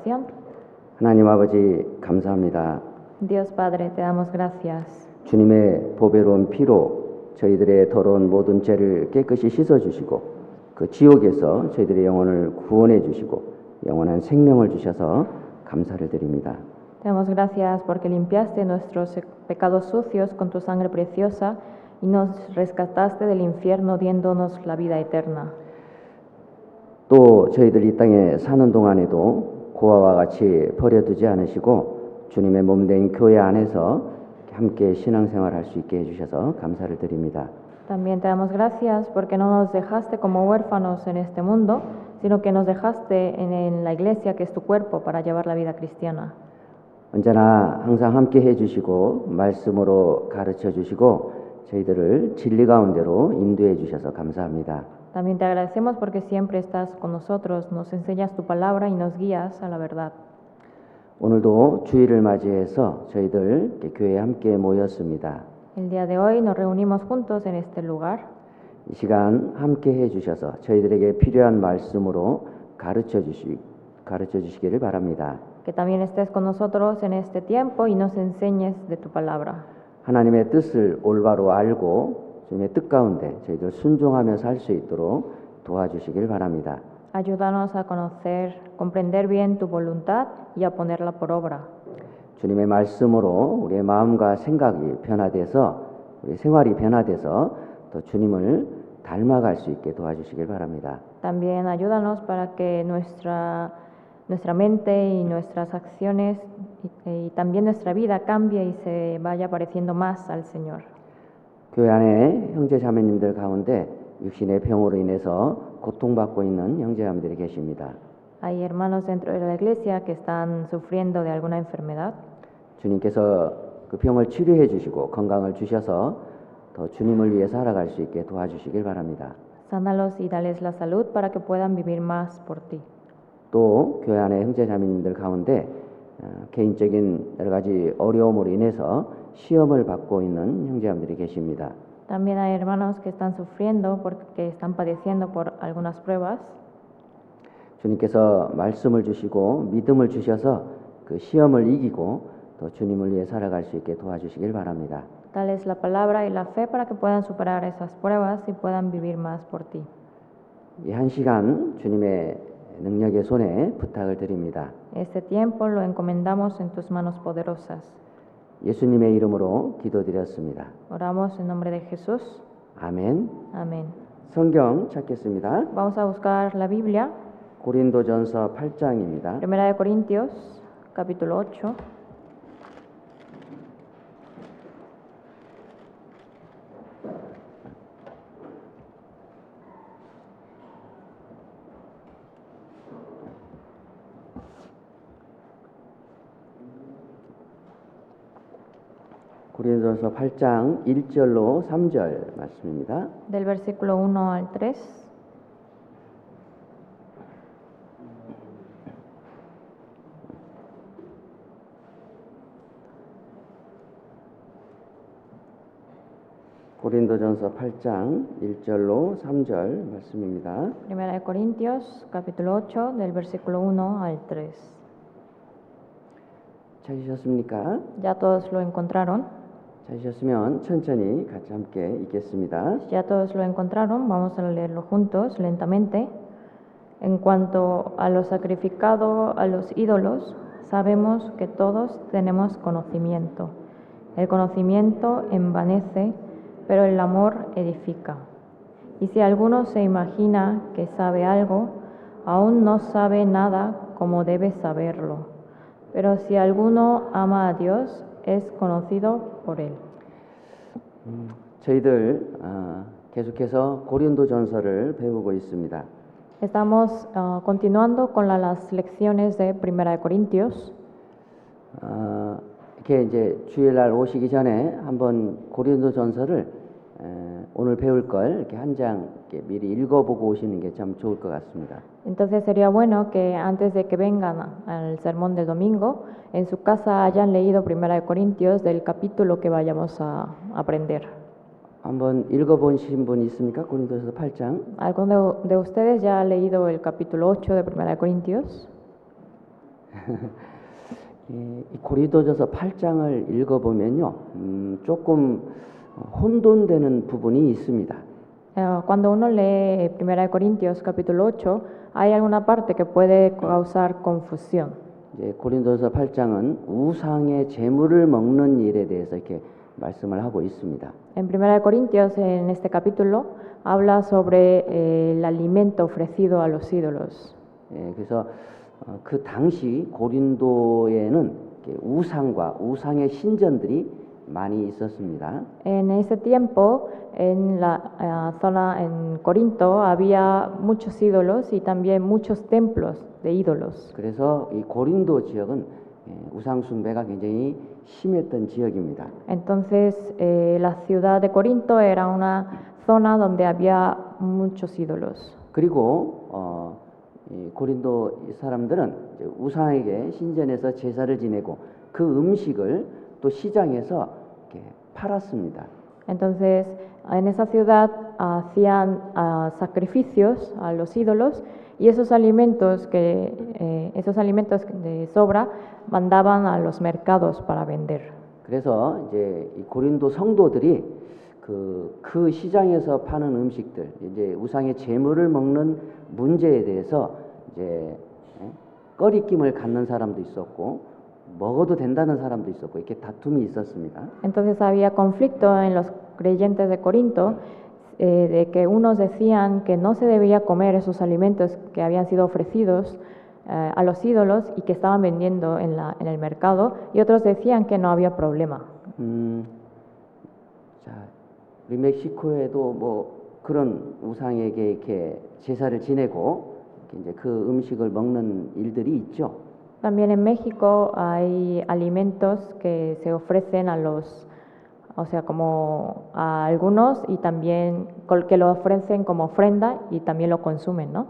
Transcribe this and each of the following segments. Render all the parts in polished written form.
oración. 하나님 아버지 감사합니다. Dios Padre, te damos gracias. 주님의 보배로운 피로 저희들의 더러운 모든 죄를 깨끗이 씻어주시고 그 지옥에서 저희들의 영혼을 구원해 주시고 영원한 생명을 주셔서 감사를 드립니다. Te damos gracias porque limpiaste nuestros pecados sucios con tu sangre preciosa y nos rescataste del infierno diéndonos la vida eterna. 또 저희들 이 땅에 사는 동안에도 고아와 같이 버려두지 않으시고 주님의 몸된 교회 안에서 함께 신앙생활 할 수 있게 해주셔서 감사를 드립니다. También te damos gracias porque no nos dejaste como huérfanos en este mundo, sino que nos dejaste en la iglesia que es tu cuerpo para llevar la vida cristiana. 언제나 항상 함께 해주시고 말씀으로 가르쳐 주시고 저희들을 진리 가운데로 인도해 주셔서 감사합니다. También te agradecemos porque siempre estás con nosotros, nos enseñas tu palabra y nos guías a la verdad. 오늘도 주일을 맞이해서 저희들 교회에 함께 모였습니다. El día de hoy nos reunimos juntos en este lugar. 이 시간 함께 해주셔서 저희들에게 필요한 말씀으로 가르쳐 주시기를 바랍니다. Que también estés con nosotros en este tiempo y nos enseñes de tu palabra. 하나님의 뜻을 올바로 알고 주님의 뜻 가운데 저희들 순종하며 살 수 있도록 도와주시길 바랍니다. Ayúdanos a conocer, comprender bien tu voluntad y a ponerla por obra. 주님의 말씀으로 우리의 마음과 생각이 변화돼서 우리 생활이 변화돼서 더 주님을 닮아갈 수 있게 도와주시길 바랍니다. También ayúdanos para que nuestra mente y nuestras acciones y también nuestra vida cambie y se vaya pareciendo más al Señor. 교회 안에 형제 자매님들 가운데 육신의 병으로 인해서 고통받고 있는 형제 자매들이 계십니다. Hay hermanos dentro de la iglesia que están sufriendo de alguna enfermedad. 주님께서 그 병을 치료해 주시고 건강을 주셔서 더 주님을 위해 살아갈 수 있게 도와주시길 바랍니다. Sánalos y dales la salud para que puedan vivir más por ti. 또 교회 안에 형제 자매님들 가운데 개인적인 여러 가지 어려움으로 인해서 시험을 받고 있는 형제자매들이 계십니다. También hay hermanos que están sufriendo porque están padeciendo por algunas pruebas. 주님께서 말씀을 주시고 믿음을 주셔서 그 시험을 이기고 또 주님을 위해 살아갈 수 있게 도와주시길 바랍니다. Dales la palabra y la fe para que puedan superar esas pruebas y puedan vivir más por ti. 이 한 시간 주님의 능력의 손에 부탁을 드립니다. Este tiempo lo encomendamos en tus manos poderosas. 예수님의 이름으로 기도드렸습니다. Oramos en nombre de Jesús. 아멘. Amén. 성경 찾겠습니다. Vamos a buscar la Biblia. 고린도전서 8장입니다. Primera de Corintios, capítulo 8. 고린도전서 8장 1절로 3절 말씀입니다. Del versículo 1 al 3. 고린도전서 8장 1절로 3절 말씀입니다. Primera de Corintios, capítulo 8, del versículo 1 al 3. 찾으셨습니까? ¿Ya todos lo encontraron? 찾으셨으면 천천히 같이 함께 읽겠습니다. Si ya todos lo encontraron, vamos a leerlo juntos, lentamente. En cuanto a lo sacrificado a los ídolos, sabemos que todos tenemos conocimiento. El conocimiento envanece, pero el amor edifica. Y si alguno se imagina que sabe algo, aún no sabe nada como debe saberlo. Pero si alguno ama a Dios, es conocido por él. 저희들 계속해서 고린도전서를 배우고 있습니다. Estamos continuando con las lecciones de Primera de Corintios. 이렇게 이제 주일날 오시기 전에 한번 고린도전서를 오늘 배울 걸 이렇게 한 장 미리 읽어보고 오시는 게 참 좋을 것 같습니다. Entonces sería bueno que antes de que vengan al sermón del domingo, en su casa hayan leído Primera de Corintios del capítulo que vayamos a aprender. 한번 읽어보신 분 있습니까? 고린도전서 8장. ¿Alguno de ustedes ya ha leído el capítulo 8 de Primera de Corintios? 이 고린도전서 8장을 읽어보면요, 조금 혼돈되는 부분이 있습니다. Cuando uno lee 1 Corintios capítulo 8, hay alguna parte que puede causar confusión. 이제 고린도전서 8장은 우상의 제물을 먹는 일에 대해서 이렇게 말씀을 하고 있습니다. En 1 Corintios, en este capítulo, habla sobre el alimento ofrecido a los ídolos. 그래서 그 당시 고린도에는 이렇게 우상과 우상의 신전들이 많이 있었습니다. En ese tiempo, en la zona en Corinto, había muchos ídolos y también muchos templos de ídolos. 그래서 이 고린도 지역은 우상 숭배가 굉장히 심했던 지역입니다. Entonces, la ciudad de Corinto era una zona donde había muchos ídolos. 그리고 이 고린도 사람들은 이제 우상에게 신전에서 제사를 지내고 그 음식을 또 시장에서 이렇게 팔았습니다. Entonces, en esa ciudad hacían sacrificios a los ídolos y esos alimentos de sobra mandaban a los mercados para vender. 그래서 이제 이 고린도 성도들이 그 시장에서 파는 음식들, 이제 우상의 제물을 먹는 문제에 대해서 이제 꺼리낌을 갖는 사람도 있었고 먹어도 된다는 사람도 있었고 이렇게 다툼이 있었습니다. Entonces había conflicto en los creyentes de Corinto de que unos decían que no se debía comer esos alimentos que habían sido ofrecidos a los ídolos y que estaban vendiendo en el mercado, y otros decían que no había problema. 자, 우리 멕시코에도 뭐 그런 우상에게 이렇게 제사를 지내고 이제 그 음식을 먹는 일들이 있죠. También en México hay alimentos que se ofrecen a los, o sea, como a algunos, y también que lo ofrecen como ofrenda y también lo consumen, ¿no?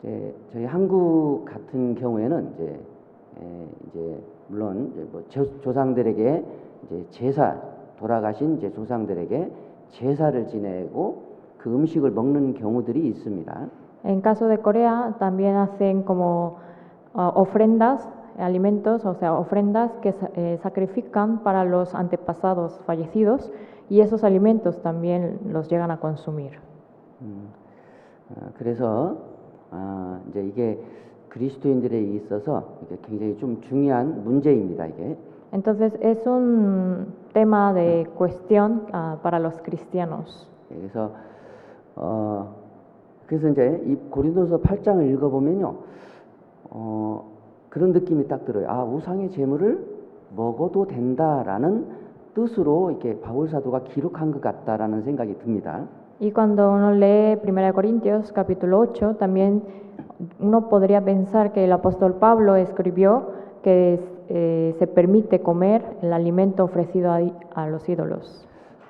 이제 저희 한국 같은 경우에는 이제 물론 이제 뭐 조상들에게 이제 돌아가신 이제 조상들에게 제사를 지내고 그 음식을 먹는 경우들이 있습니다. En caso de Corea también hacen como ofrendas, alimentos, o sea, ofrendas que sacrifican para los antepasados fallecidos, y esos alimentos también los llegan a consumir. 그래서 이제 이게 그리스도인들에 있어서 이게 굉장히 좀 중요한 문제입니다, 이게. Entonces es un tema de cuestión para los cristianos. 그래서 이제 이 고린도서 8장을 읽어보면요, 그런 느낌이 딱 들어요. 아, 우상의 제물을 먹어도 된다라는 뜻으로 이렇게 바울 사도가 기록한 것 같다라는 생각이 듭니다. Y cuando uno lee 1 Corintios capítulo 8, también uno podría pensar que el apóstol Pablo escribió que se permite comer el alimento ofrecido a los ídolos.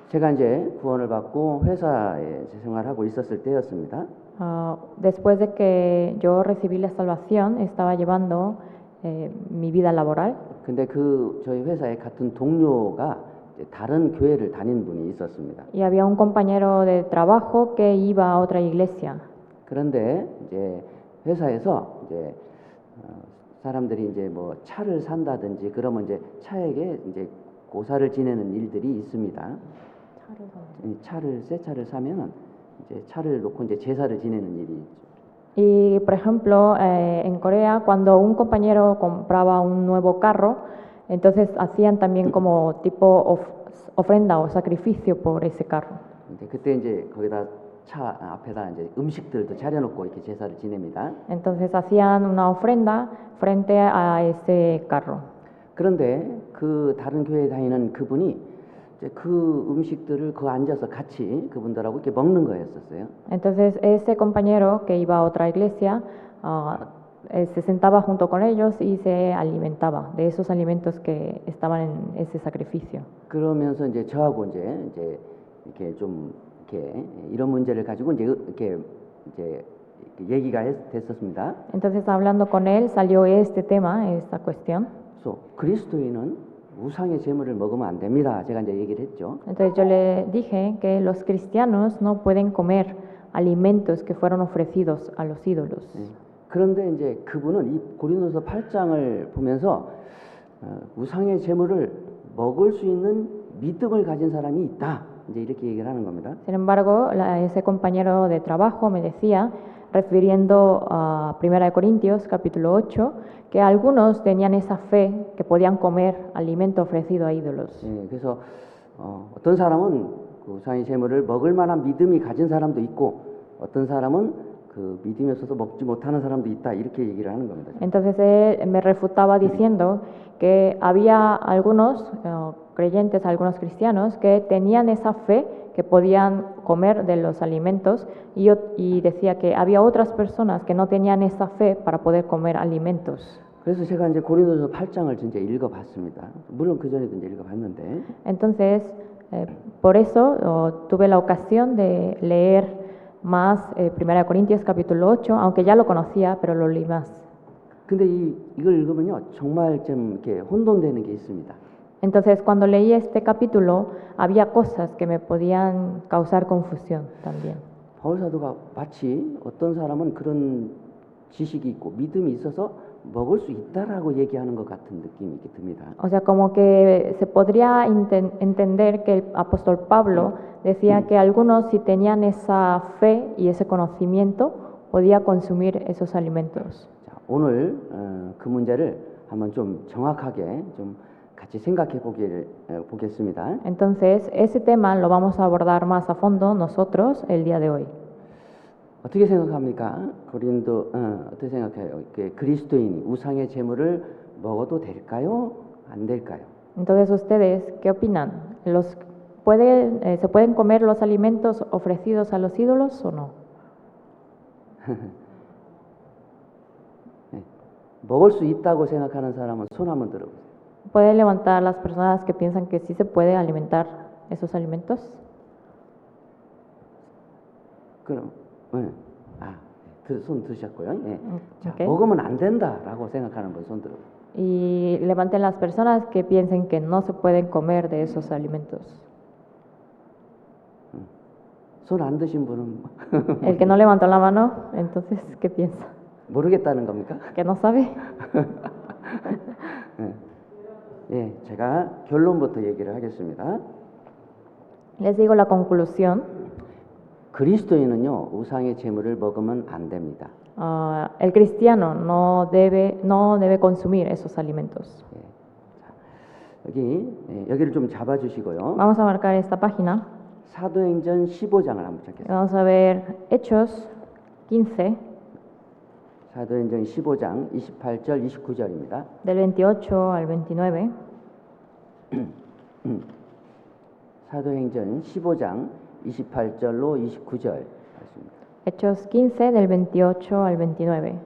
제가 이제 구원을 받고 회사에 생활하고 있었을 때였습니다. Después de que yo recibí la salvación, estaba llevando mi vida laboral. 근데 저희 회사에 같은 동료가 다른 교회를 다닌 분이 있었습니다. Y había un compañero de trabajo que iba a otra iglesia. 그런데 이제 회사에서 이제 사람들이 이제 뭐 차를 산다든지 그러면 이제 차에게 이제 고사를 지내는 일들이 있습니다. 새 차를 사면은 이제 차를 놓고 이제 제사를 지내는 일이 있죠. Y por ejemplo, en Corea, cuando un compañero compraba un nuevo carro, entonces hacían también como tipo ofrenda o sacrificio por ese carro. 그때 이제 거기다 차 앞에다 이제 음식들도 차려놓고 이렇게 제사를 지냅니다. Entonces hacían una ofrenda frente a ese carro. 그런데 그 다른 교회에 다니는 그분이 이제 그 음식들을 앉아서 같이 그분들하고 이렇게 먹는 거였었어요. Entonces ese compañero que iba a otra iglesia se sentaba junto con ellos y se alimentaba de esos alimentos que estaban en ese sacrificio. 그러면서 이제 저하고 이제 이렇게 좀 이렇게 이런 문제를 가지고 이제 얘기가 됐었습니다. Entonces hablando con él salió este tema, esta cuestión. 그래서 그리스도인은 우상의 제물을 먹으면 안 됩니다. 제가 이제 얘기를 했죠. Entonces yo le dije que los cristianos no pueden comer alimentos que fueron ofrecidos a los ídolos. 그런데 이제 그분은 이 고린도서 8장을 보면서 우상의 제물을 먹을 수 있는 믿음을 가진 사람이 있다. 이제 이렇게 얘기를 하는 겁니다. Sin embargo, ese compañero de trabajo me decía, refiriendo a 1 Corintios capítulo 8, que algunos tenían esa fe que podían comer alimento ofrecido a ídolos. 예, 그래서 어떤 사람은 그 우상의 제물을 먹을 만한 믿음이 가진 사람도 있고 어떤 사람은 그 믿음이 없어서 먹지 못하는 사람도 있다. 이렇게 얘기를 하는 겁니다. Entonces él me refutaba diciendo que había algunos creyentes, algunos cristianos que tenían esa fe que podían comer de los alimentos y decía que había otras personas que no tenían esa fe para poder comer alimentos. 그래서 제가 이제 고린도서 8장을 진짜 읽어봤습니다. 물론 그 전에도 이제 읽어봤는데. Entonces, por eso tuve la ocasión de leer más 1 Corintios capítulo 8, aunque ya lo conocía, pero lo leí más. 근데 이걸 읽으면요 정말 좀 이렇게 혼돈되는 게 있습니다. Entonces, cuando leí este capítulo, había cosas que me podían causar confusión también. 바울 사도가 마치 어떤 사람은 그런 지식이 있고 믿음이 있어서 먹을 수 있다라고 얘기하는 것 같은 느낌이 이렇게 듭니다. O sea, como que se podría entender que el apóstol Pablo decía que algunos, si tenían esa fe y ese conocimiento, podía consumir esos alimentos. 자, 오늘 그 문제를 한번 좀 정확하게 좀 같이 생각해 보겠습니다. Entonces, ese tema lo vamos a abordar más a fondo nosotros el día de hoy. 어떻게 생각합니까? 어떻게 생각해요? 그리스도인이 우상의 제물을 먹어도 될까요? 안 될까요? Entonces, ¿ustedes qué opinan? ¿Se pueden comer los alimentos ofrecidos a los ídolos o no? 네. 먹을 수 있다고 생각하는 사람은 손 한번 들어보세요. ¿Pueden levantar las personas que piensan que sí se puede alimentar esos alimentos? 그럼 손 드셨고요. 예. 자, Okay. 먹으면 안 된다라고 생각하는 분 손 들어보세요. Y levanten las personas que piensen que no se pueden comer de esos alimentos. 손 안 드신 분은 El que no levantó la mano, entonces, ¿qué piensa? 모르겠다는 겁니까? ¿Que no sabe? 예, 제가 결론부터 얘기를 하겠습니다. Les digo la conclusión. 그리스도인은요 우상의 제물을 먹으면 안 됩니다. El cristiano no debe consumir esos alimentos. 예. 자, 여기를 좀 잡아주시고요. Vamos a marcar esta página. 사도행전 15장을 한번 찾겠습니다. Vamos a ver Hechos 15, 사도행전 15장 28절 29절입니다. del 28 al 29. 사도행전 15장 28절로 29절 말씀입니다. Hechos 15, del 28 al 29.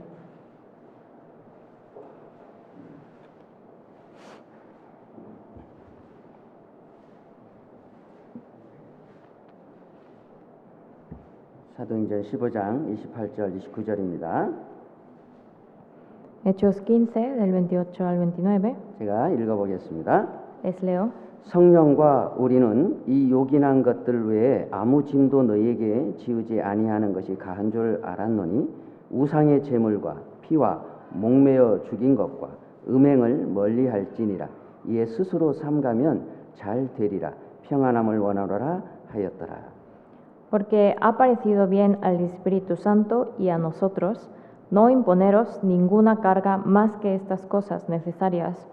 사도행전 15장 28절 29절입니다. Hechos 15, del 28 al 29. 제가 읽어보겠습니다. Les leo. 성령과 우리는 이 요긴한 것들 외에 아무 짐도 너희에게 지우지 아니하는 것이 가한 줄 알았노니 우상의 제물과 피와 목매어 죽인 것과 음행을 멀리할지니라. 이에 스스로 삼가면 잘 되리라. 평안함을 원하노라 하였더라. Porque ha parecido bien al Espíritu Santo y a nosotros no imponeros ninguna carga más que estas cosas necesarias,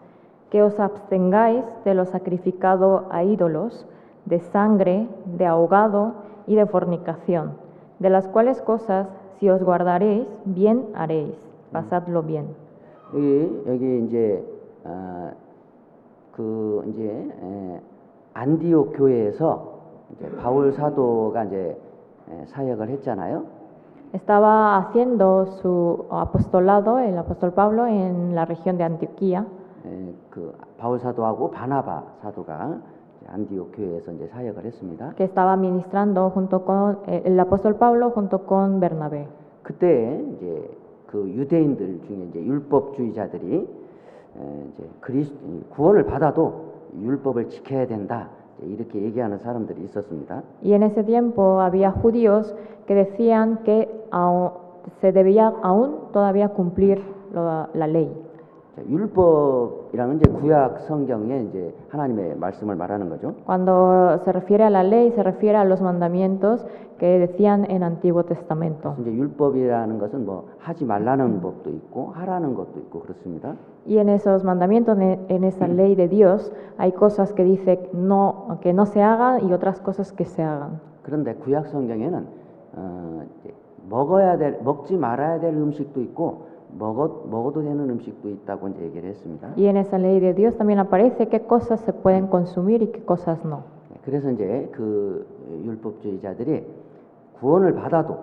que os abstengáis de lo sacrificado a ídolos, de sangre, de ahogado y de fornicación, de las cuales cosas, si os guardaréis, bien haréis. Pasadlo bien. 여기 이제 안디옥 교회에서 이제 바울 사도가 이제 사역을 했잖아요. Estaba haciendo su apostolado, el apóstol Pablo, en la región de Antioquía. 그 바울 사도하고 바나바 사도가 안디옥 교회에서 이제 사역을 했습니다. Que estaba ministrando junto con el apóstol Pablo junto con Bernabé. 그때 이제 그 유대인들 중에 이제 율법주의자들이 이제 구원을 받아도 율법을 지켜야 된다. 이렇게 얘기하는 사람들이 있었습니다. Y en ese tiempo había judíos que decían que se debía aún todavía cumplir la ley. 자, 율법이라는 이제 구약 성경에 이제 하나님의 말씀을 말하는 거죠. Cuando se refiere a la ley, se refiere a los mandamientos que decían en Antiguo Testamento. 이제 율법이라는 것은 뭐 하지 말라는 법도 있고 하라는 것도 있고 그렇습니다. Y en esos mandamientos, en esa ley de Dios, hay cosas que dice que no se hagan y otras cosas que se hagan. 그런데 구약 성경에는 이제 먹지 말아야 될 음식도 있고 먹어도 되는 음식도 있다고 이제 얘기를 했습니다. Y en esa ley de Dios también aparece qué cosas se pueden consumir y qué cosas no. 그래서 이제 그 율법주의자들이 구원을 받아도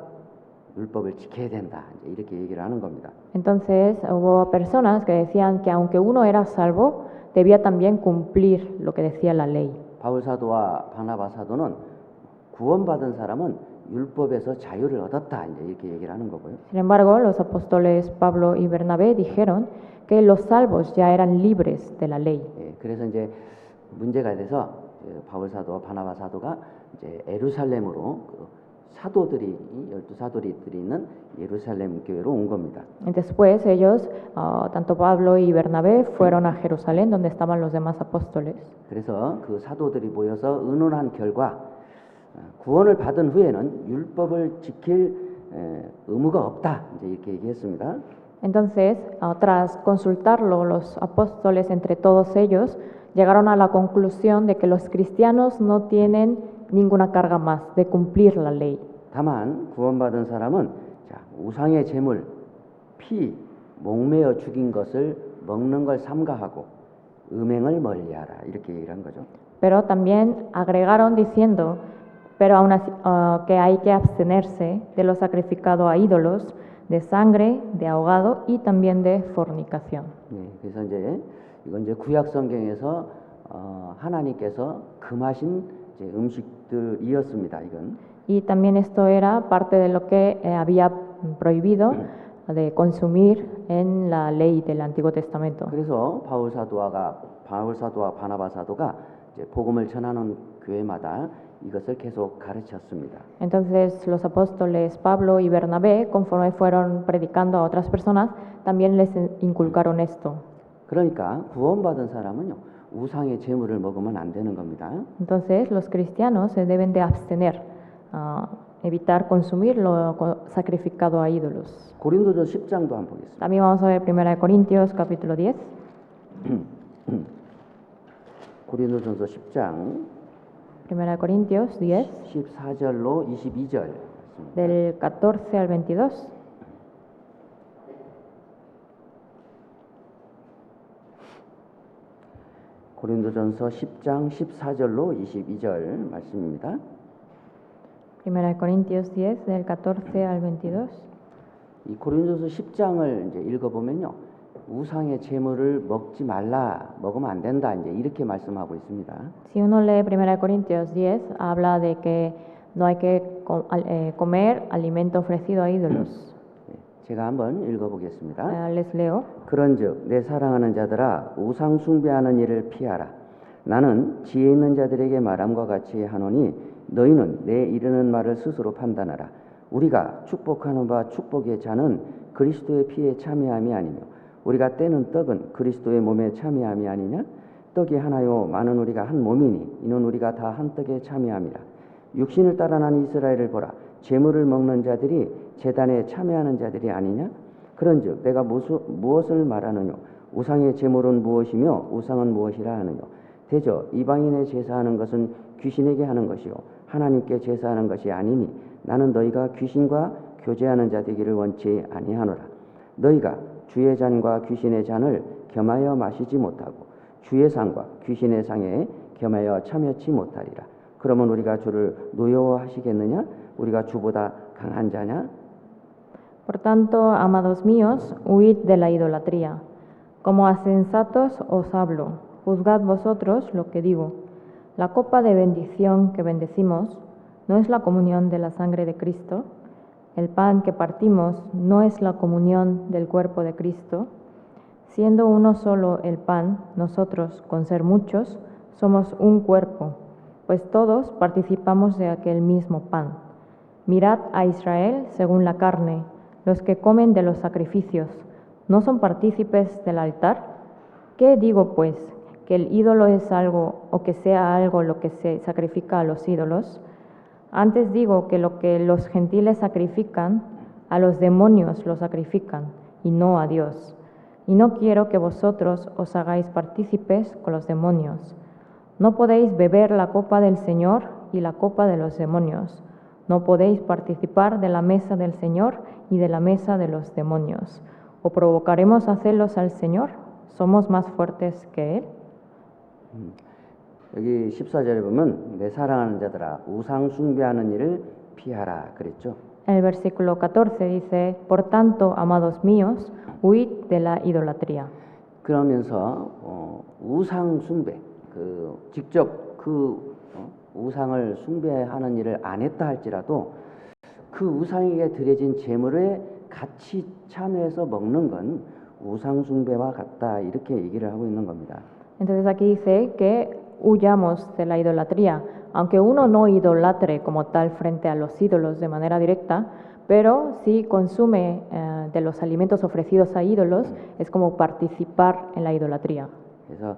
율법을 지켜야 된다 이제 이렇게 얘기를 하는 겁니다. Entonces hubo personas que decían que aunque uno era salvo, debía también cumplir lo que decía la ley. 바울 사도와 바나바 사도는 구원받은 사람은 율법에서 자유를 얻었다 이제 이렇게 얘기를 하는 거고요. Sin embargo, los apóstoles Pablo y Bernabé dijeron que los salvos ya eran libres de la ley. 예, 그래서 이제 문제가 돼서 바울 사도와 바나바 사도가 이제 예루살렘으로 사도들이 12사도들이 있는 예루살렘 교회로 온 겁니다. Y después ellos, tanto Pablo y Bernabé, fueron a Jerusalén donde estaban los demás apóstoles. 그래서 그 사도들이 모여서 의논한 결과 구원을 받은 후에는 율법을 지킬 의무가 없다 이제 이렇게 얘기했습니다. Entonces, tras consultarlo, los apóstoles entre todos ellos llegaron a la conclusión de que los cristianos no tienen ninguna carga más de cumplir la ley. 다만 구원받은 사람은 자, 우상의 제물, 피, 목매어 죽인 것을 먹는 걸 삼가하고 음행을 멀리하라 이렇게 얘기를 한 거죠. Pero también agregaron diciendo, pero aún así, que hay que abstenerse de lo sacrificado a ídolos, de sangre, de ahogado y también de fornicación. 네, 그래서 이제 이건 이제 구약 성경에서 하나님께서 금하신 이제 음식들이었습니다. 이건. Y también esto era parte de lo que había prohibido de consumir en la ley del Antiguo Testamento. 그래서 바울 사도와 바나바 사도가 이제 복음을 전하는 교회마다 이것을 계속 가르쳤습니다. Entonces los apóstoles Pablo y Bernabé, conforme fueron predicando a otras personas, también les inculcaron esto. 그러니까 구원받은 사람은요 우상의 제물을 먹으면 안 되는 겁니다. Entonces los cristianos se deben de abstener, evitar consumir lo sacrificado a ídolos. 고린도전 10장도 한번 보겠습니다. También vamos a ver 1 Corintios capítulo 10. 고린도전서 10장 1 Corintios 10, 14절로 22절 del 14 al 22. 고린도전서 10장 14절로 22절 말씀입니다. 1 Corintios 10, del 14 al 22. 이 고린도서 10장을 이제 읽어보면요. 우상의 제물을 먹지 말라, 먹으면 안 된다. 이제 이렇게 말씀하고 있습니다. Si uno lee 1 Corintios 10, habla de que no hay que comer alimento ofrecido a ídolos. 제가 한번 읽어보겠습니다. Les leo. 그런즉 내 사랑하는 자들아 우상 숭배하는 일을 피하라. 나는 지혜 있는 자들에게 말함과 같이 하노니 너희는 내 이르는 말을 스스로 판단하라. 우리가 축복하는 바 축복의 잔은 그리스도의 피에 참여함이 아니며 우리가 떼는 떡은 그리스도의 몸에 참여함이 아니냐? 떡이 하나요 많은 우리가 한 몸이니 이는 우리가 다 한 떡에 참여함이라. 육신을 따라 난 이스라엘을 보라. 제물을 먹는 자들이 제단에 참여하는 자들이 아니냐? 그런즉 내가 무엇을 말하느뇨? 우상의 제물은 무엇이며 우상은 무엇이라 하느뇨? 대저 이방인의 제사하는 것은 귀신에게 하는 것이요 하나님께 제사하는 것이 아니니 나는 너희가 귀신과 교제하는 자 되기를 원치 아니하노라. 너희가 주의 잔과 귀신의 잔을 겸하여 마시지 못하고 주의 상과 귀신의 상에 겸하여 참여치 못하리라. 그러면 우리가 주를 노여워하시겠느냐? 우리가 주보다 강한 자냐? Por tanto, amados míos, huid de la idolatría. Como a sensatos os hablo, juzgad vosotros lo que digo. La copa de bendición que bendecimos no es la comunión de la sangre de Cristo. El pan que partimos no es la comunión del cuerpo de Cristo. Siendo uno solo el pan, nosotros, con ser muchos, somos un cuerpo, pues todos participamos de aquel mismo pan. Mirad a Israel según la carne. los que comen de los sacrificios, ¿no son partícipes del altar? ¿Qué digo pues? ¿Que el ídolo es algo o que sea algo lo que se sacrifica a los ídolos? Antes digo que lo que los gentiles sacrifican, a los demonios lo sacrifican, y no a Dios. Y no quiero que vosotros os hagáis partícipes con los demonios. No podéis beber la copa del Señor y la copa de los demonios. No podéis participar de la mesa del Señor y de la mesa de los demonios. ¿O provocaremos a celos al Señor? ¿Somos más fuertes que Él? 여기 14절에 보면 내 사랑하는 자들아 우상 숭배하는 일을 피하라 그랬죠. En el versículo 14 dice, por tanto, amados míos, huid de la idolatría. 그러면서 우상 숭배, 직접 우상을 숭배하는 일을 안 했다 할지라도 그 우상에게 드려진 제물에 같이 참여해서 먹는 건 우상 숭배와 같다 이렇게 얘기를 하고 있는 겁니다. Entonces aquí dice que huyamos de la idolatría, aunque uno no idolatre como tal frente a los ídolos de manera directa, pero si consume de los alimentos ofrecidos a ídolos, es como participar en la idolatría. 그래서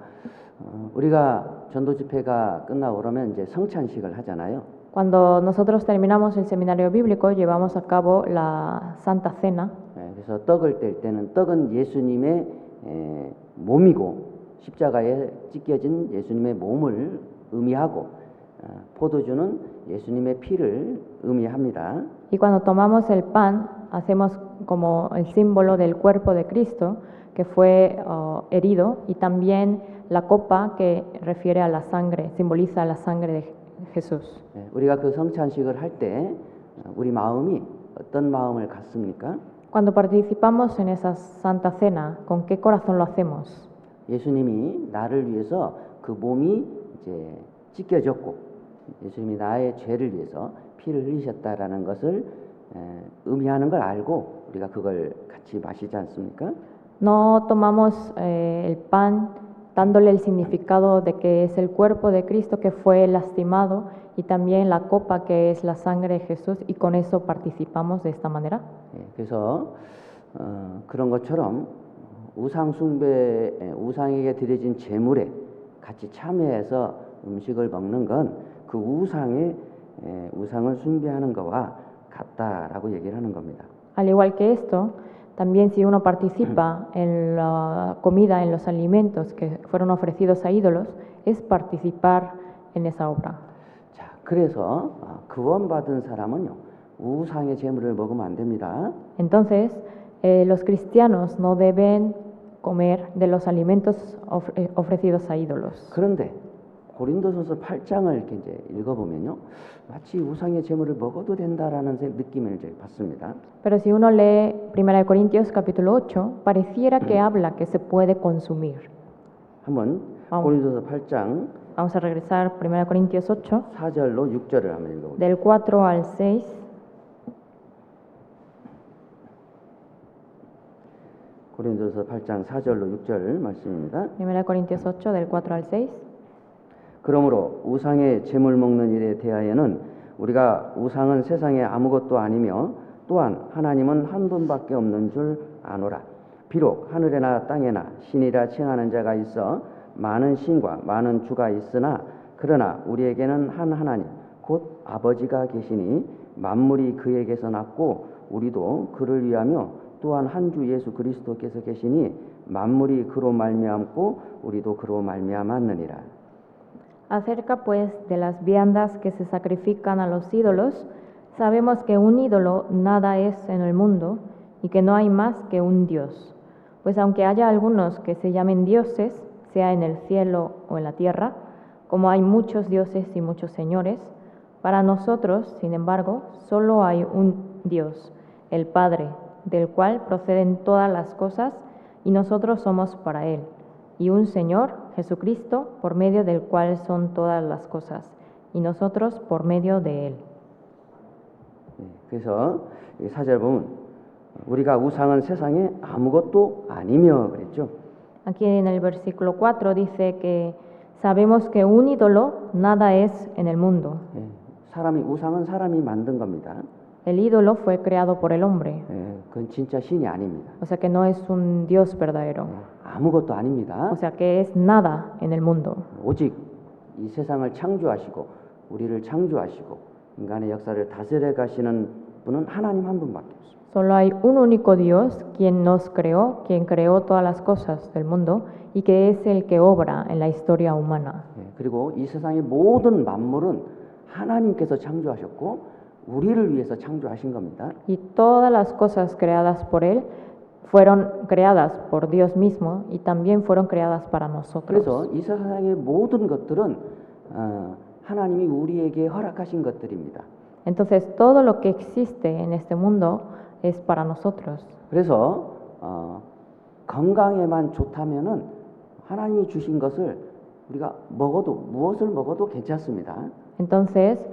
우리가 전도 집회가 끝나고 그러면 이제 성찬식을 하잖아요. Cuando nosotros terminamos el seminario bíblico, llevamos a cabo la Santa Cena. 그래서 떡을 뗄 때는 떡은 예수님의 몸이고 십자가에 찢겨진 예수님의 몸을 의미하고 포도주는 예수님의 피를 의미합니다. Y cuando tomamos el pan, hacemos como el símbolo del cuerpo de Cristo que fue herido, y también la copa que refiere a la sangre, simboliza la sangre de Jesús. 우리가 그 성찬식을 할 때 우리 마음이 어떤 마음을 갖습니까? Cuando participamos en esa Santa Cena, ¿con qué corazón lo hacemos? 예수님이 나를 위해서 그 몸이 이제 찢겨졌고 예수님이 나의 죄를 위해서 피를 흘리셨다라는 것을 의미하는 걸 알고 우리가 그걸 같이 마시지 않습니까? No tomamos el pan dándole el significado de que es el cuerpo de Cristo que fue lastimado, y también la copa que es la sangre de Jesús, y con eso participamos de esta manera. 그래서 그런 것처럼 우상 숭배, 우상에게 드려진 제물에 같이 참여해서 음식을 먹는 건 그 우상을 숭배하는 것과 같다라고 얘기를 하는 겁니다. Al igual que esto, también si uno participa en la comida, en los alimentos que fueron ofrecidos a ídolos, es participar en esa obra. 자, 그래서 구원받은 사람은요 우상의 제물을 먹으면 안 됩니다. Entonces, los cristianos no deben comer de los alimentos ofrecidos a ídolos. 그런데 고린도전서 8장을 이렇게 이제 읽어보면요, 마치 우상의 제물을 먹어도 된다라는 느낌을 이제 받습니다. Pero si uno lee 1 Corintios capítulo 8, pareciera que habla que se puede consumir. 한번 고린도전서 8장 Vamos a regresar 1 Corintios 8, 4절로 6절을 한번 읽어보죠. del 4 al 6. 고린도서 8장 4절로 6절 말씀입니다. 1 Corintios 8, del 4 al 6. 그러므로 우상의 제물 먹는 일에 대하여는 우리가 우상은 세상에 아무것도 아니며 또한 하나님은 한 분밖에 없는 줄 아노라. 비록 하늘에나 땅에나 신이라 칭하는 자가 있어 많은 신과 많은 주가 있으나 그러나 우리에게는 한 하나님 곧 아버지가 계시니 만물이 그에게서 났고 우리도 그를 위하며 또한 한 주 예수 그리스도께서 계시니 만물이 그로 말미암고 우리도 그로 말미암았느니라. Acerca pues de las viandas que se sacrifican a los ídolos, sabemos que un ídolo nada es en el mundo y que no hay más que un Dios. Pues aunque haya algunos que se llamen dioses, sea en el cielo o en la tierra, como hay muchos dioses y muchos señores, para nosotros, sin embargo, solo hay un Dios, el Padre, del cual proceden todas las cosas, y nosotros somos para Él, y un Señor, Jesucristo, por medio del cual son todas las cosas, y nosotros por medio de Él. 그래서 이 4절 보면 우리가 우상은 세상에 아무것도 아니며 그랬죠. Aquí en el versículo 4 dice que sabemos que un ídolo nada es en el mundo. 우상은 사람이 만든 겁니다. El ídolo fue creado por el hombre, 그건 진짜 신이 아닙니다. o sea que no es un Dios verdadero, 아무것도 아닙니다. o sea que es nada en el mundo. 오직 이 세상을 창조하시고 우리를 창조하시고 인간의 역사를 다스려 가시는 분은 하나님 한 분밖에 없습니다. Solo hay un único Dios quien nos creó, quien creó todas las cosas del mundo y que es el que obra en la historia humana. 그리고 이 세상의 모든 만물은 하나님께서 창조하셨고 우리를 위해서 창조하신 겁니다. Y todas las cosas creadas por Él fueron creadas por Dios mismo y también fueron creadas para 그래서 nosotros. 이 세상의 모든 것들은 하나님이 우리에게 허락하신 것들입니다. Entonces todo lo que existe en este mundo es para nosotros. 그래서 건강에만 좋다면은 하나님이 주신 것을 우리가 먹어도 무엇을 먹어도 괜찮습니다. Entonces,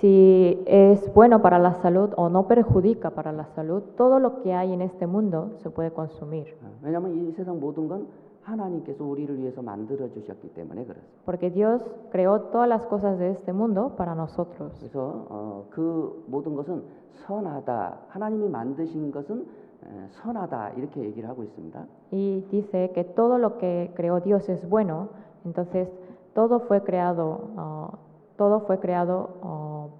si es bueno para la salud o no perjudica para la salud, todo lo que hay en este mundo se puede consumir. 왜냐하면 이 세상 모든 건 하나님께서 우리를 위해서 만들어 주셨기 때문에 그렇습니다. Porque Dios creó todas las cosas de este mundo para nosotros. 그래서 그 모든 것은 선하다. 하나님이 만드신 것은 선하다 이렇게 얘기를 하고 있습니다. Y dice que todo lo que creó Dios es bueno, entonces todo fue creado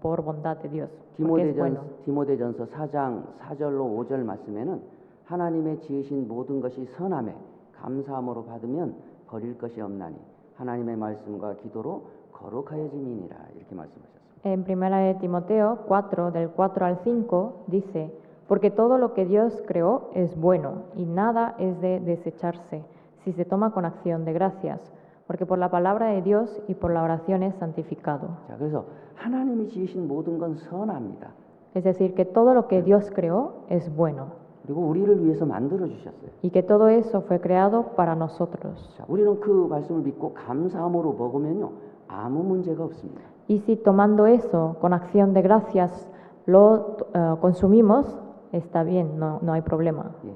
por bondad de Dios. Porque es bueno. 디모데전서 4장 4절로 5절 말씀에는 하나님의 지으신 모든 것이 선함에 감사함으로 받으면 버릴 것이 없나니 하나님의 말씀과 기도로 거룩하여짐이니라 이렇게 말씀하셨습니다. En 1 de Timoteo 4, del 4 al 5, dice, porque todo lo que Dios creó es bueno y nada es de desecharse si se toma con acción de gracias, porque por la palabra de Dios y por la oración es santificado. 자, 그래서 하나님이 지으신 모든 건 선합니다. Es decir, que todo lo que Dios creó es bueno. 그리고 우리를 위해서 만들어 주셨어요. Y que todo eso fue creado para nosotros. 자, 우리는 그 말씀을 믿고 감사함으로 먹으면요 아무 문제가 없습니다. Y si tomando eso con acción de gracias lo consumimos, está bien, no hay problema. 예.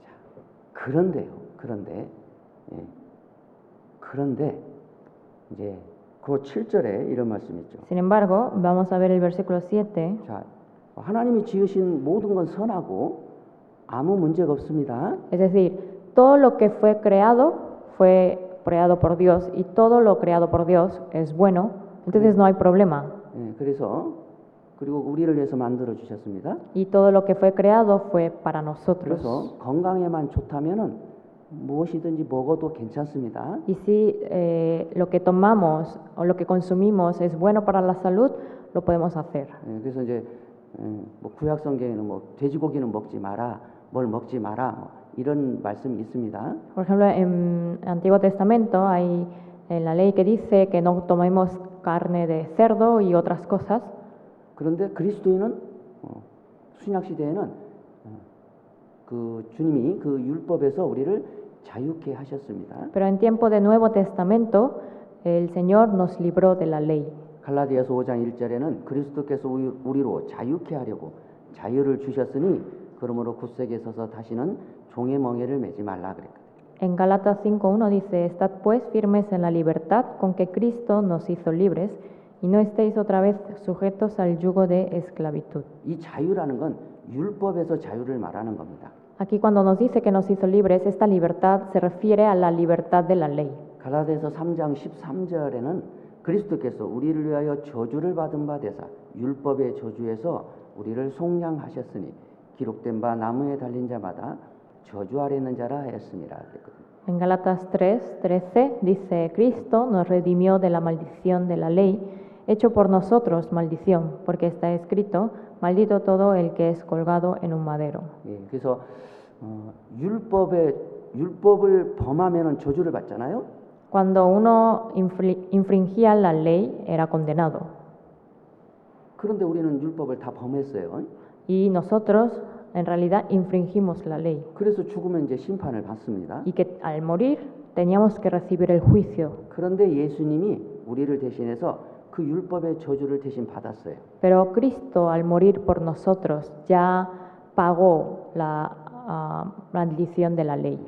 자, 그런데 이제 그 7절에 이런 말씀이 있죠. Sin embargo, vamos a ver el versículo 7. 자, 하나님이 지으신 모든 건 선하고 아무 문제가 없습니다. Es decir, todo lo que fue creado por Dios y todo lo creado por Dios es bueno, entonces no hay problema. 예, 그리고 우리를 위해서 만들어 주셨습니다. Y todo lo que fue creado fue para nosotros. 그래서 건강에만 좋다면은 무엇이든지 먹어도 괜찮습니다. Y si lo que tomamos o lo que consumimos es bueno para la salud, lo podemos hacer. 예, 그래서 이제 뭐 구약 성경에는 뭐 돼지고기는 먹지 마라, 뭘 먹지 마라 뭐 이런 말씀이 있습니다. Por ejemplo, en el Antiguo Testamento hay en la ley que dice que no tomemos carne de cerdo y otras cosas. 그런데 그리스도인은 신약 시대에는 그 주님이 그 율법에서 우리를 자유케 하셨습니다. Pero en tiempo de Nuevo Testamento el Señor nos libró de la ley. 갈라디아서 5장 1절에는 그리스도께서 우리로 자유케 하려고 자유를 주셨으니 그러므로 굳세게 서서 다시는 종의 멍에를 매지 말라 그랬거든요. En Gálatas 5:1 dice, estad pues firmes en la libertad con que Cristo nos hizo libres y no estéis otra vez sujetos al yugo de esclavitud. 이 자유라는 건 율법에서 자유를 말하는 겁니다. Aquí cuando nos dice que nos hizo libres, esta libertad se refiere a la libertad de la ley. 갈라디아서 3장 13절에는 그리스도께서 우리를 위하여 저주를 받은 바 되사 율법의 저주에서 우리를 속량하셨으니 기록된 바 나무에 달린 자마다 저주 아래 있는 자라 하였습니다. En Gálatas 3:13 dice, Cristo nos redimió de la maldición de la ley, hecho por nosotros maldición, porque está escrito, maldito todo el que es colgado en un madero. 예, 그래서 율법을 범하면은 저주를 받잖아요. Cuando uno infringía la ley era condenado. 그런데 우리는 율법을 다 범했어요. Y nosotros en realidad infringimos la ley. 그래서 죽으면 이제 심판을 받습니다. Y que al morir teníamos que recibir el juicio. 그런데 예수님이 우리를 대신해서 그 율법의 저주를 대신 받았어요. Pero Cristo al morir por nosotros ya pagó la maldición de la ley.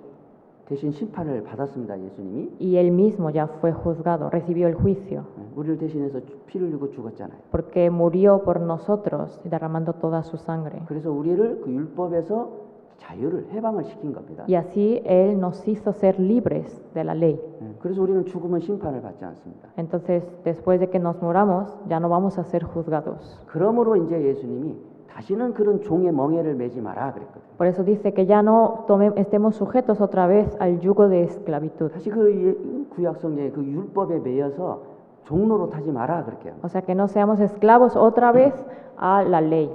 대신 심판을 받았습니다. 예수님이. y él mismo ya fue juzgado, recibió el juicio, 우리를 대신해서 피를 흘리고 죽었잖아요. porque murió por nosotros, derramando toda su sangre. 그래서 우리를 그 율법에서 자유를 해방을 시킨 겁니다. Y así él nos hizo ser libres de la ley. 그래서 우리는 죽으면 심판을 받지 않습니다. Entonces, después de que nos muramos, ya no vamos a ser juzgados. 그러므로 이제 예수님이 다시는 그런 종의 멍에를 매지 마라 그랬거든요. Por eso dice que ya no estemos sujetos otra vez al yugo de esclavitud. 다시 그 구약 성경의 그 율법에 매여서 종로로 타지 마라 그렇게. O sea, que no seamos esclavos otra vez a la ley.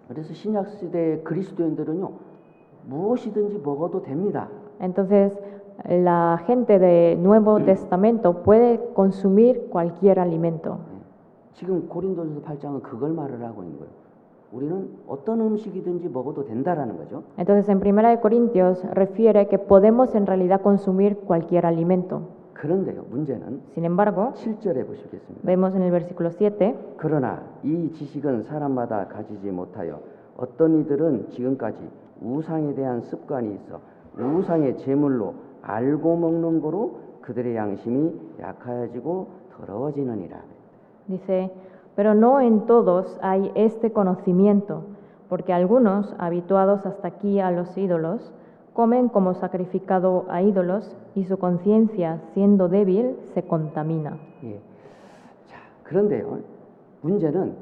그래서 신약 시대의 그리스도인들은요 무엇이든지 먹어도 됩니다. Entonces, la gente de Nuevo Testamento puede consumir cualquier alimento. 지금 고린도전서 8장은 그걸 말을 하고 있는 거예요. 우리는 어떤 음식이든지 먹어도 된다라는 거죠. Entonces, en 1 Corintios refiere que podemos en realidad consumir cualquier alimento. 그런데요, 문제는 Sin embargo, 7절에 보시겠습니다. vemos en el versículo 7, 그러나 이 지식은 사람마다 가지지 못하여 어떤 이들은 지금까지 우상에 대한 습관이 있어 우상의 제물로 알고 먹는 거로 그들의 양심이 약하여지고 더러워지느니라. dice, pero no en todos hay este conocimiento, porque algunos, habituados hasta aquí a los ídolos, comen como sacrificado a ídolos y su conciencia, siendo débil, se contamina. 예. 자, 그런데요, 문제는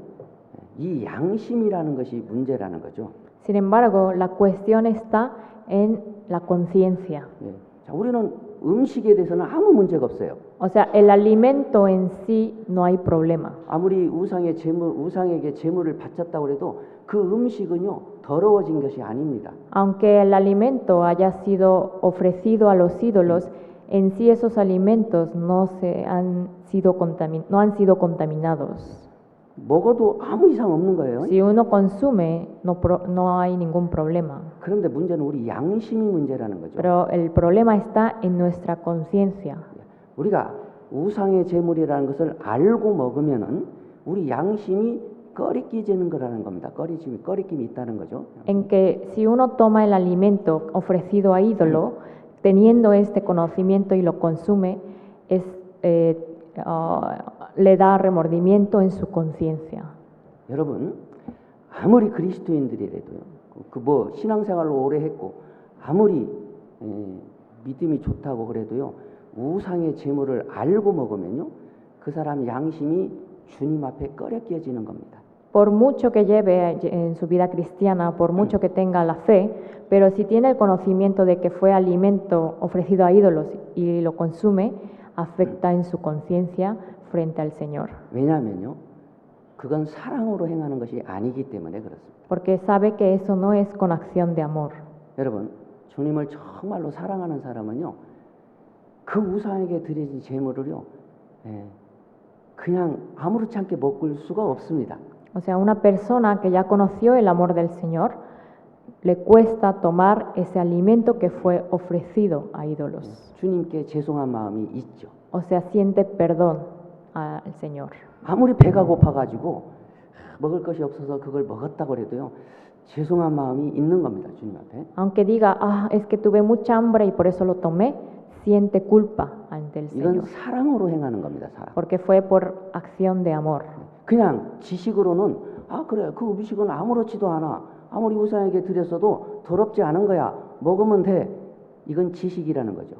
이 양심이라는 것이 문제라는 거죠. Sin embargo, la cuestión está en la conciencia. 예. 자, 우리는 음식에 대해서는 아무 문제가 없어요. O sea, el alimento en sí no hay problema. 아무리 우상에게 제물을 바쳤다고 해도 그 음식은요 더러워진 것이 아닙니다. Aunque el alimento haya sido ofrecido a los ídolos, en sí esos alimentos no han sido contaminados. 먹어도 아무 이상 없는 거예요. Si uno consume, no hay ningún problema. 그런데 문제는 우리 양심이 문제라는 거죠. Pero el problema está en nuestra conciencia. 우리가 우상의 제물이라는 것을 알고 먹으면은 우리 양심이 꺼리끼지는 거라는 겁니다. 꺼리낌이 있다는 거죠. En que si uno toma el alimento ofrecido a ídolo, teniendo este conocimiento y lo consume, le da remordimiento en su conciencia. 여러분, 아무리 그리스도인들이라도요, 그 신앙생활로 오래 했고, 아무리 믿음이 좋다고 그래도요, 우상의 제물을 알고 먹으면요, 그 사람 양심이 주님 앞에 꺼려끼어지는 겁니다. Por mucho que lleve en su vida cristiana, por mucho que tenga la fe, pero si tiene el conocimiento de que fue alimento ofrecido a ídolos y lo consume, afecta en su conciencia frente al Señor. 왜냐하면요, 그건 사랑으로 행하는 것이 아니기 때문에 그렇습니다. Porque sabe que eso no es con acción de amor. 여러분, 주님을 정말로 사랑하는 사람은요, 그 우상에게 드려진 제물을요, 그냥 아무렇지 않게 먹을 수가 없습니다. O sea, una persona que ya conoció el amor del Señor, le cuesta tomar ese alimento que fue ofrecido a ídolos. 주님께 죄송한 마음이 있죠. O sea, siente perdón al Señor. 아무리 배가 고파가지고 먹을 것이 없어서 그걸 먹었다고 해도요, 죄송한 마음이 있는 겁니다, 주님 앞에. Aunque diga, es que tuve mucha hambre y por eso lo tomé, siente culpa ante el 이건 Señor. 사랑으로 행하는 겁니다, 사랑. Porque fue por acción de amor. 그냥 지식으로는 그래, 그 음식은 아무렇지도 않아. 아무리 우상에게 드렸어도 더럽지 않은 거야. 먹으면 돼. 이건 지식이라는 거죠.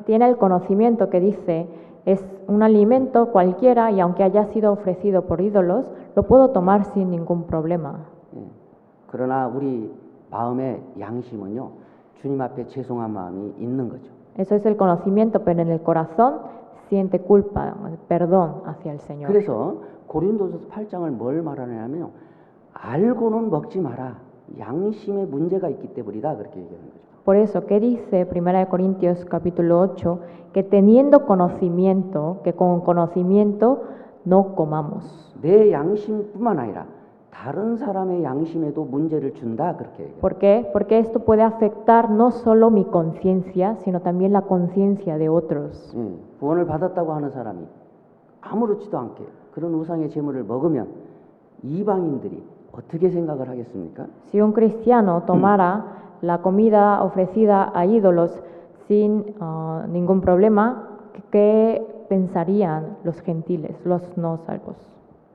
Tiene el conocimiento que dice, es un alimento cualquiera y aunque haya sido ofrecido por ídolos, lo puedo tomar sin ningún problema. 그러나 우리 마음의 양심은요, 주님 앞에 죄송한 마음이 있는 거죠. Eso es el conocimiento, pero en el corazón siente culpa, perdón hacia el Señor. 그래서 고린도서 8장을 뭘 말하냐면요, 알고는 먹지 마라. 양심에 문제가 있기 때문이다. 그렇게 얘기하는 거죠. Por eso, ¿qué dice 1 Corintios capítulo 8? Que teniendo conocimiento, que con conocimiento no comamos. 내 양심뿐만 아니라 다른 사람의 양심에도 문제를 준다. 그렇게 얘기해요. ¿Por qué? Porque esto puede afectar no solo mi conciencia, sino también la conciencia de otros. 구원을 받았다고 하는 사람이 아무렇지도 않게 그런 우상의 제물을 먹으면 이방인들이 어떻게 생각을 하겠습니까? Si un cristiano tomara la comida ofrecida a ídolos sin ningún problema, ¿qué pensarían los gentiles, los no salvos?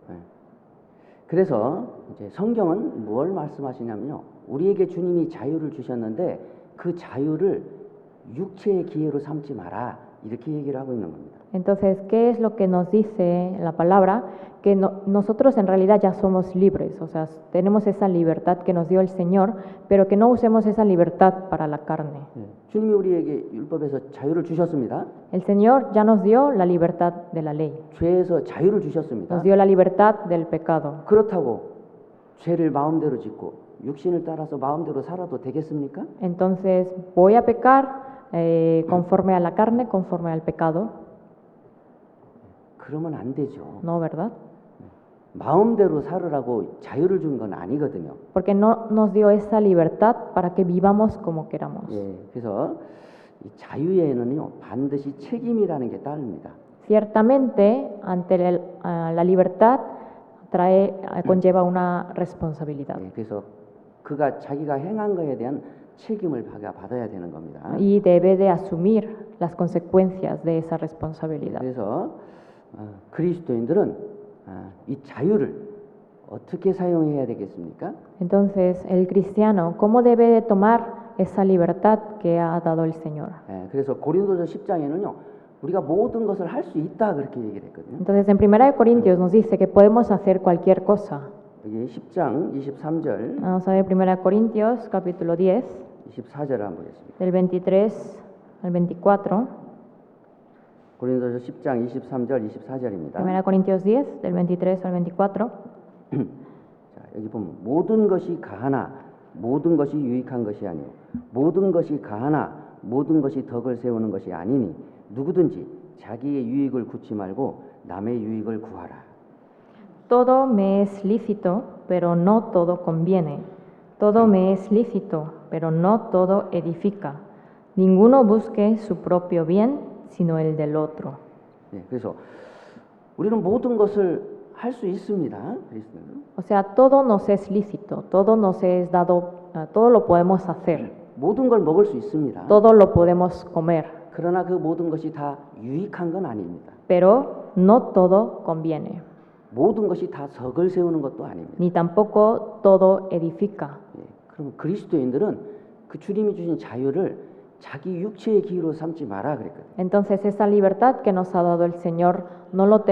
예. 그래서 이제 성경은 뭘 말씀하시냐면요. 우리에게 주님이 자유를 주셨는데 그 자유를 육체의 기회로 삼지 마라. 이렇게 얘기를 하고 있는 겁니다. Entonces, ¿qué es lo que nos dice la palabra? Que nosotros en realidad ya somos libres, o sea, tenemos esa libertad que nos dio el Señor, pero que no usemos esa libertad para la carne. 예. 주님이 우리에게 율법에서 자유를 주셨습니다. El Señor ya nos dio la libertad de la ley, 죄에서 자유를 주셨습니다. nos dio la libertad del pecado. 그렇다고 죄를 마음대로 짓고 육신을 따라서 마음대로 살아도 되겠습니까? Entonces, ¿voy a pecar conforme a la carne, conforme al pecado? 그러면 안 되죠. No, ¿verdad? 마음대로 살으라고 자유를 준 건 아니거든요. Porque no nos dio esa libertad para que vivamos como queramos. 예, 그래서 이 자유에는요 반드시 책임이라는 게 따릅니다. Ciertamente, ante la libertad conlleva una responsabilidad. 예, 그래서 그가 자기가 행한 거에 대한 책임을 받아야 되는 겁니다. Y debe de asumir las consecuencias de esa responsabilidad. 그래서 그리스도인들은 이 자유를 어떻게 사용해야 되겠습니까? Entonces, el cristiano, ¿cómo debe de tomar esa libertad que ha dado el Señor? 예, 그래서 고린도서 10장에는요 우리가 모든 것을 할 수 있다 그렇게 얘기를 했거든요. Entonces, en 1 Corintios nos dice que podemos hacer cualquier cosa. 여기 10장 23절, Vamos a ver 1 Corintios, capítulo 10, 24절을 한번 보겠습니다. del 23 al 24. 고린도서 10장 23절, 24절입니다. 1 Corintios 10, del 23 al 24. 자, 여기 보면 모든 것이 가하나 모든 것이 유익한 것이 아니요 모든 것이 가하나 모든 것이 덕을 세우는 것이 아니니 누구든지 자기의 유익을 굳지 말고 남의 유익을 구하라. Todo me es lícito, pero no todo conviene. Todo me es lícito, pero no todo edifica. Ninguno busque su propio bien, sino el del otro. 네, 그래서 우리는 모든 것을 할 수 있습니다. 그리스도는. O sea, todo nos es lícito, todo nos es dado, todo lo podemos hacer, 모든 걸 먹을 수 있습니다. todo lo podemos comer, 그러나 그 모든 것이 다 유익한 건 아닙니다. pero no todo conviene, 모든 것이 다 덕을 세우는 것도 아닙니다. ni tampoco todo edifica. 예, 그럼 그리스도인들은 그 주님이 주신 자유를 자기 육체의 기회로 삼지 마라 그랬거든요. Entonces, esa libertad que nos ha dado el Señor no lo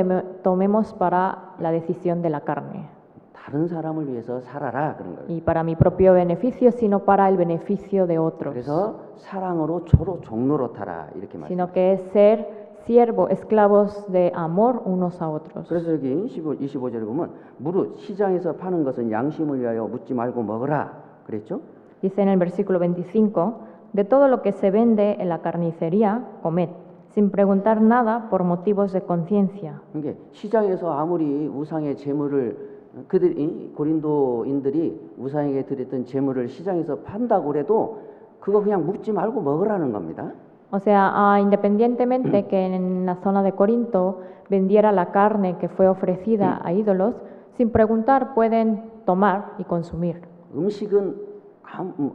tomemos para la decisión de la carne 다른 사람을 위해서 살아라 그런 거예요. y para mi propio beneficio, sino para el beneficio de otros, 그래서 사랑으로 서로 종노릇하라 이렇게 말씀. sino que es ser siervo, esclavos de amor unos a otros. 그래서 여기 25절에 보면 무릇 시장에서 파는 것은 양심을 위하여 묻지 말고 먹으라 그랬죠? Dice en el versículo 25, de todo lo que se vende en la carnicería, comed, sin preguntar nada por motivos de conciencia. 그러니까 시장에서 아무리 우상의 제물을 그들이 고린도인들이 우상에게 드렸던 제물을 시장에서 판다고 해도 그거 그냥 묵지 말고 먹으라는 겁니다. O sea, independientemente que en la zona de Corinto vendiera la carne que fue ofrecida a ídolos, sin preguntar pueden tomar y consumir. 음식은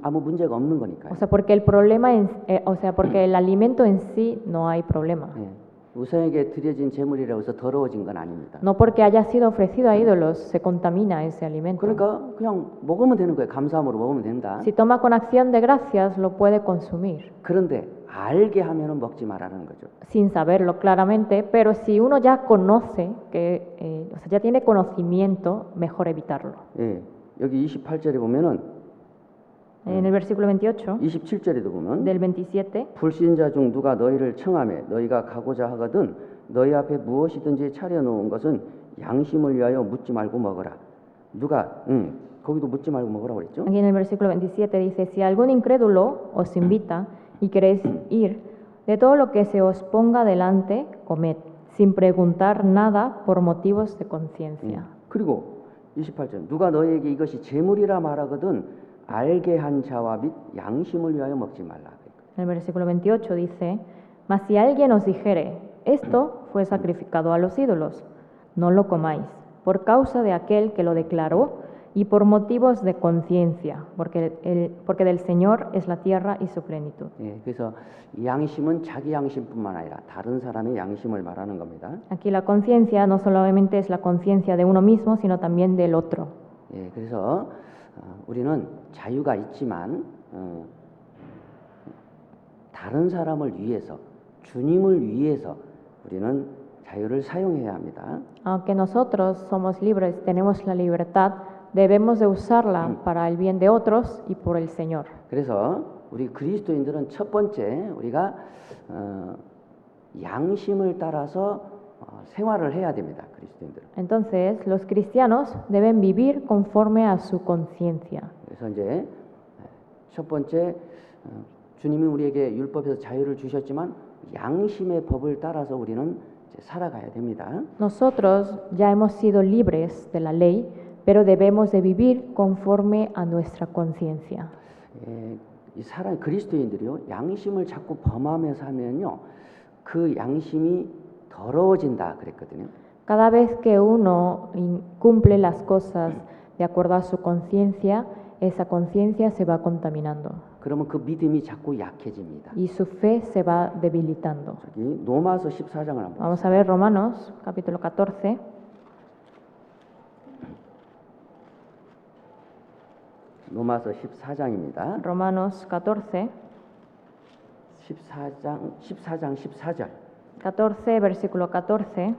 아무 문제가 없는 거니까요. O sea, porque el problema, porque el alimento en sí no hay problema. 예, 우상에게 드려진 제물이라고 해서 더러워진 건 아닙니다. No porque haya sido ofrecido a ídolos se contamina ese alimento. 그러니까 그냥 먹으면 되는 거예요. 감사함으로 먹으면 된다. Si toma con acción de gracias, lo puede consumir. 그런데 알게 하면은 먹지 말라는 거죠. Sin saberlo claramente, pero si uno ya conoce, o sea, ya tiene conocimiento, mejor evitarlo. 예, 여기 28절에 보면은 En el versículo 28, 27절에도 보면 del 27, 불신자 중 누가 너희를 청하매 너희가 가고자 하거든 너희 앞에 무엇이든지 차려놓은 것은 양심을 위하여 묻지 말고 먹어라. 누가 거기도 묻지 말고 먹으라고 그랬죠? aquí en el versículo 27 dice, si algún incrédulo os invita y queréis ir, de todo lo que se os ponga delante, comed, sin preguntar nada por motivos de conciencia. 그리고 28절 누가 너희에게 이것이 제물이라 말하거든 알게 한 자와 및 양심을 위하여 먹지 말라. En el versículo 28 dice, mas si alguien os dijere, esto fue sacrificado a los ídolos, no lo comáis, por causa de aquel que lo declaró y por motivos de conciencia, porque del Señor es la tierra y su plenitud. 예, 그래서 이 양심은 자기 양심뿐만 아니라 다른 사람의 양심을 말하는 겁니다. Aquí la conciencia no solamente es la conciencia de uno mismo, sino también del otro. 예, 그래서 우리는 자유가 있지만 다른 사람을 위해서, 주님을 위해서 우리는 자유를 사용해야 합니다. Aunque nosotros somos libres, tenemos la libertad, debemos de usarla para el bien de otros y por el Señor. 그래서 우리 그리스도인들은 첫 번째 우리가 양심을 따라서 생활을 해야 됩니다. 그리스도인들은. Entonces, los cristianos deben vivir conforme a su conciencia. 그래서 이제 첫 번째 주님이 우리에게 율법에서 자유를 주셨지만 양심의 법을 따라서 우리는 이제 살아가야 됩니다. Nosotros ya hemos sido libres de la ley, pero debemos de vivir conforme a nuestra conciencia. 이 사람 그리스도인들이요 양심을 자꾸 범하면서 하면요 그 양심이 더러워진다 그랬거든요. Cada vez que uno incumple las cosas de acuerdo a su conciencia, esa conciencia se va contaminando 그러면 그 믿음이 자꾸 약해집니다. y su fe se va debilitando. 저기 로마서 14장을 한번 Vamos a ver Romanos capítulo 14. 로마서 14장입니다. Romanos 14, 14장 14절. 14, versículo 14.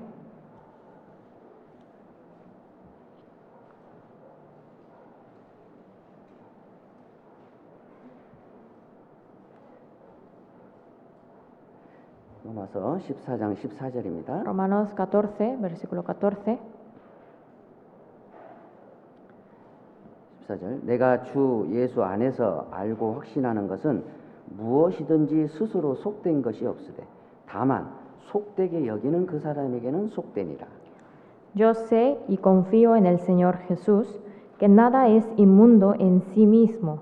로마서 14장 14절입니다. Romanos 14, versículo 14. 14절. 내가 주 예수 안에서 알고 확신하는 것은 무엇이든지 스스로 속된 것이 없으되 다만 속되게 여기는 그 사람에게는 속되니라. Yo sé y confío en el Señor Jesús que nada es inmundo en sí mismo,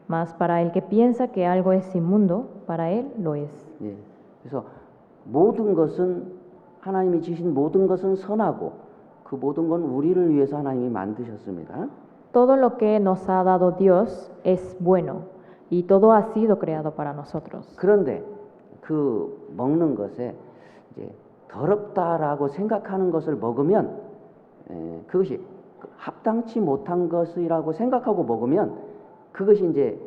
mas para el que piensa que algo es inmundo, para él lo es. 예. 그래서 모든 것은 하나님이 지신 모든 것은 선하고 그 모든 건 우리를 위해서 하나님이 만드셨습니다. Todo lo que nos ha dado Dios es bueno y todo ha sido creado para nosotros. 그런데 그 먹는 것에 이제 더럽다라고 생각하는 것을 먹으면 그것이 합당치 못한 것이라고 생각하고 먹으면 그것이 이제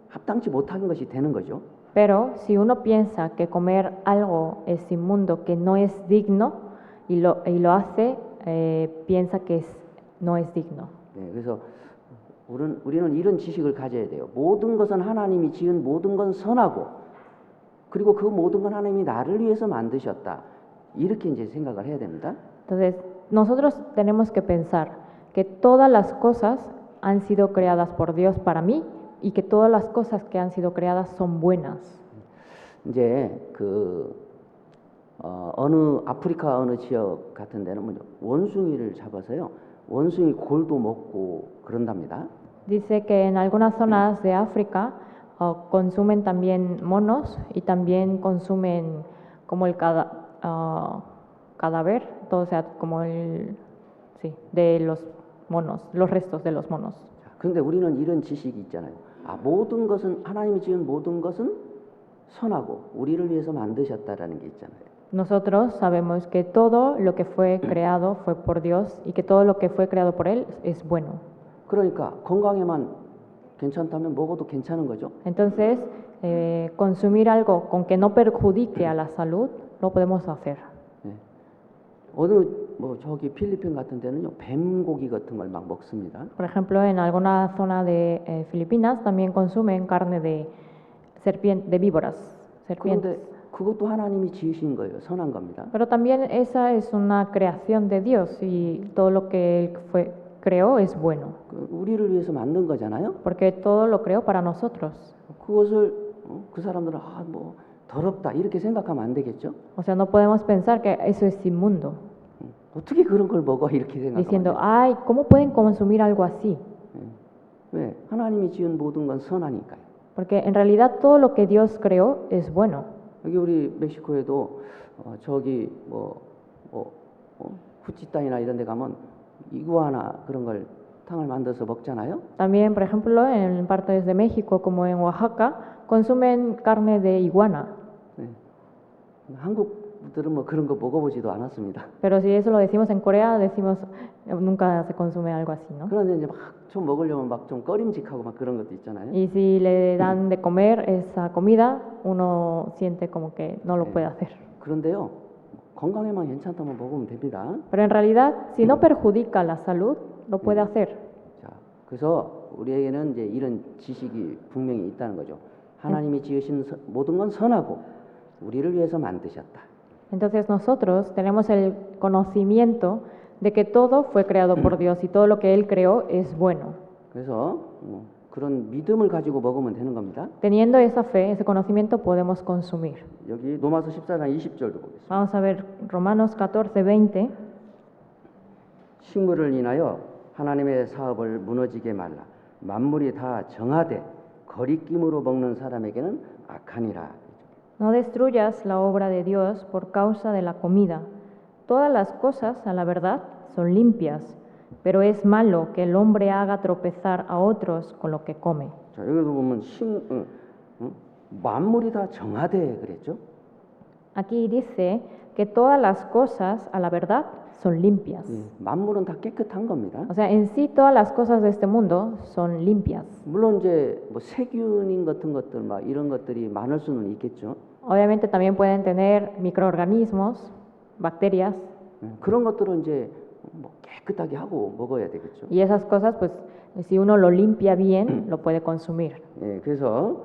합당치 못한 것이 되는 거죠. Pero si uno piensa que comer algo es inmundo, que no es digno y lo hace, piensa que no es digno. 네, 그래서 우리는 이런 지식을 가져야 돼요. 모든 것은 하나님이 지은 모든 건 선하고 그리고 그 모든 건 하나님이 나를 위해서 만드셨다. 이렇게 이제 생각을 해야 됩니다. Entonces, nosotros tenemos que pensar que todas las cosas han sido creadas por Dios para mí y que todas las cosas que han sido creadas son buenas. 이제 어느 아프리카 어느 지역 같은 데는 먼저 원숭이를 잡아서요. 원숭이 골도 먹고 그런답니다. Dice que en algunas zonas de África consumen también monos y también consumen como el cadáver, todo, o sea, como de los monos, los restos de los monos. 그런데 우리는 이런 지식이 있잖아요. 모든 것은 하나님이 지은 모든 것은 선하고 우리를 위해서 만드셨다라는 게 있잖아요. Nosotros sabemos que todo lo que fue creado fue por Dios y que todo lo que fue creado por Él es bueno. 그러니까 건강에만 괜찮다면 먹어도 괜찮은 거죠. Entonces, consumir algo con que no perjudique a la salud, lo podemos hacer. 네. 어느 저기 필리핀 같은 데는요 뱀고기 같은 걸 막 먹습니다. Por ejemplo, en alguna zona de Filipinas también consumen carne de víboras, serpientes. 그런데 그것도 하나님이 지으신 거예요. 선한 겁니다. Pero también esa es una creación de Dios y todo lo que Él creó es bueno. 우리를 위해서 만든 거잖아요. Porque todo lo creó para nosotros. 그것을 그 사람들은 더럽다 이렇게 생각하면 안 되겠죠. O sea, no podemos pensar que eso es inmundo. 어떻게 그런 걸 먹어 이렇게 Diciendo, 생각하면 ay, ¿cómo pueden consumir algo así? 왜? 하나님이 지은 모든 건 선하니까요. Porque en realidad todo lo que Dios creó es bueno. 여기 우리 멕시코에도 저기 후치 땅이나 이런 데 가면 이구아나 그런 걸 사탕을 만들어서 먹잖아요. También, por ejemplo, en partes de México, como en Oaxaca, consumen carne de iguana. 네. 한국들은 뭐 그런 거 먹어보지도 않았습니다. Pero si eso lo decimos en Corea, decimos nunca se consume algo así, ¿no? 그런데 이제 막 좀 먹으려면 막 좀 꺼림직하고 막 그런 것도 있잖아요. Y si le dan de comer esa comida, uno siente como que no lo puede hacer. 그런데요, 건강에만 괜찮다면 먹으면 됩니다. Pero en realidad, si no perjudica la salud, lo puede hacer. 자, 그래서 우리에게는 이제 이런 지식이 분명히 있다는 거죠. 하나님이 지으신 모든 건 선하고 우리를 위해서 만드셨다. Entonces nosotros tenemos el conocimiento de que todo fue creado por Dios y todo lo que Él creó es bueno. 그래서 그런 믿음을 가지고 먹으면 되는 겁니다. Teniendo esa fe, ese conocimiento, podemos consumir. 여기 로마서 14장 20절도 보겠습니다. Vamos a ver Romanos 14:20. 식물을 인하여 하나님의 사업을 무너지게 말라. 만물이 다 정하되 거리낌으로 먹는 사람에게는 악하니라. No destruyas la obra de Dios por causa de la comida. Todas las cosas, a la verdad, son limpias, pero es malo que el hombre haga tropezar a otros con lo que come. 자, 여기도 보면 만물이 다 정하되 그랬죠. Aquí dice que todas las cosas, a la verdad, son limpias. 만물은 다 깨끗한 겁니다. O sea, en sí todas las cosas de este mundo son limpias. 물론 이제 뭐 세균인 같은 것들 막 이런 것들이 많을 수는 있겠죠. Obviamente también pueden tener microorganismos, bacterias, 그런 것들은 이제 뭐 깨끗하게 하고 먹어야 되겠죠. y esas cosas, pues, si uno lo limpia bien, lo puede consumir. 예, 그래서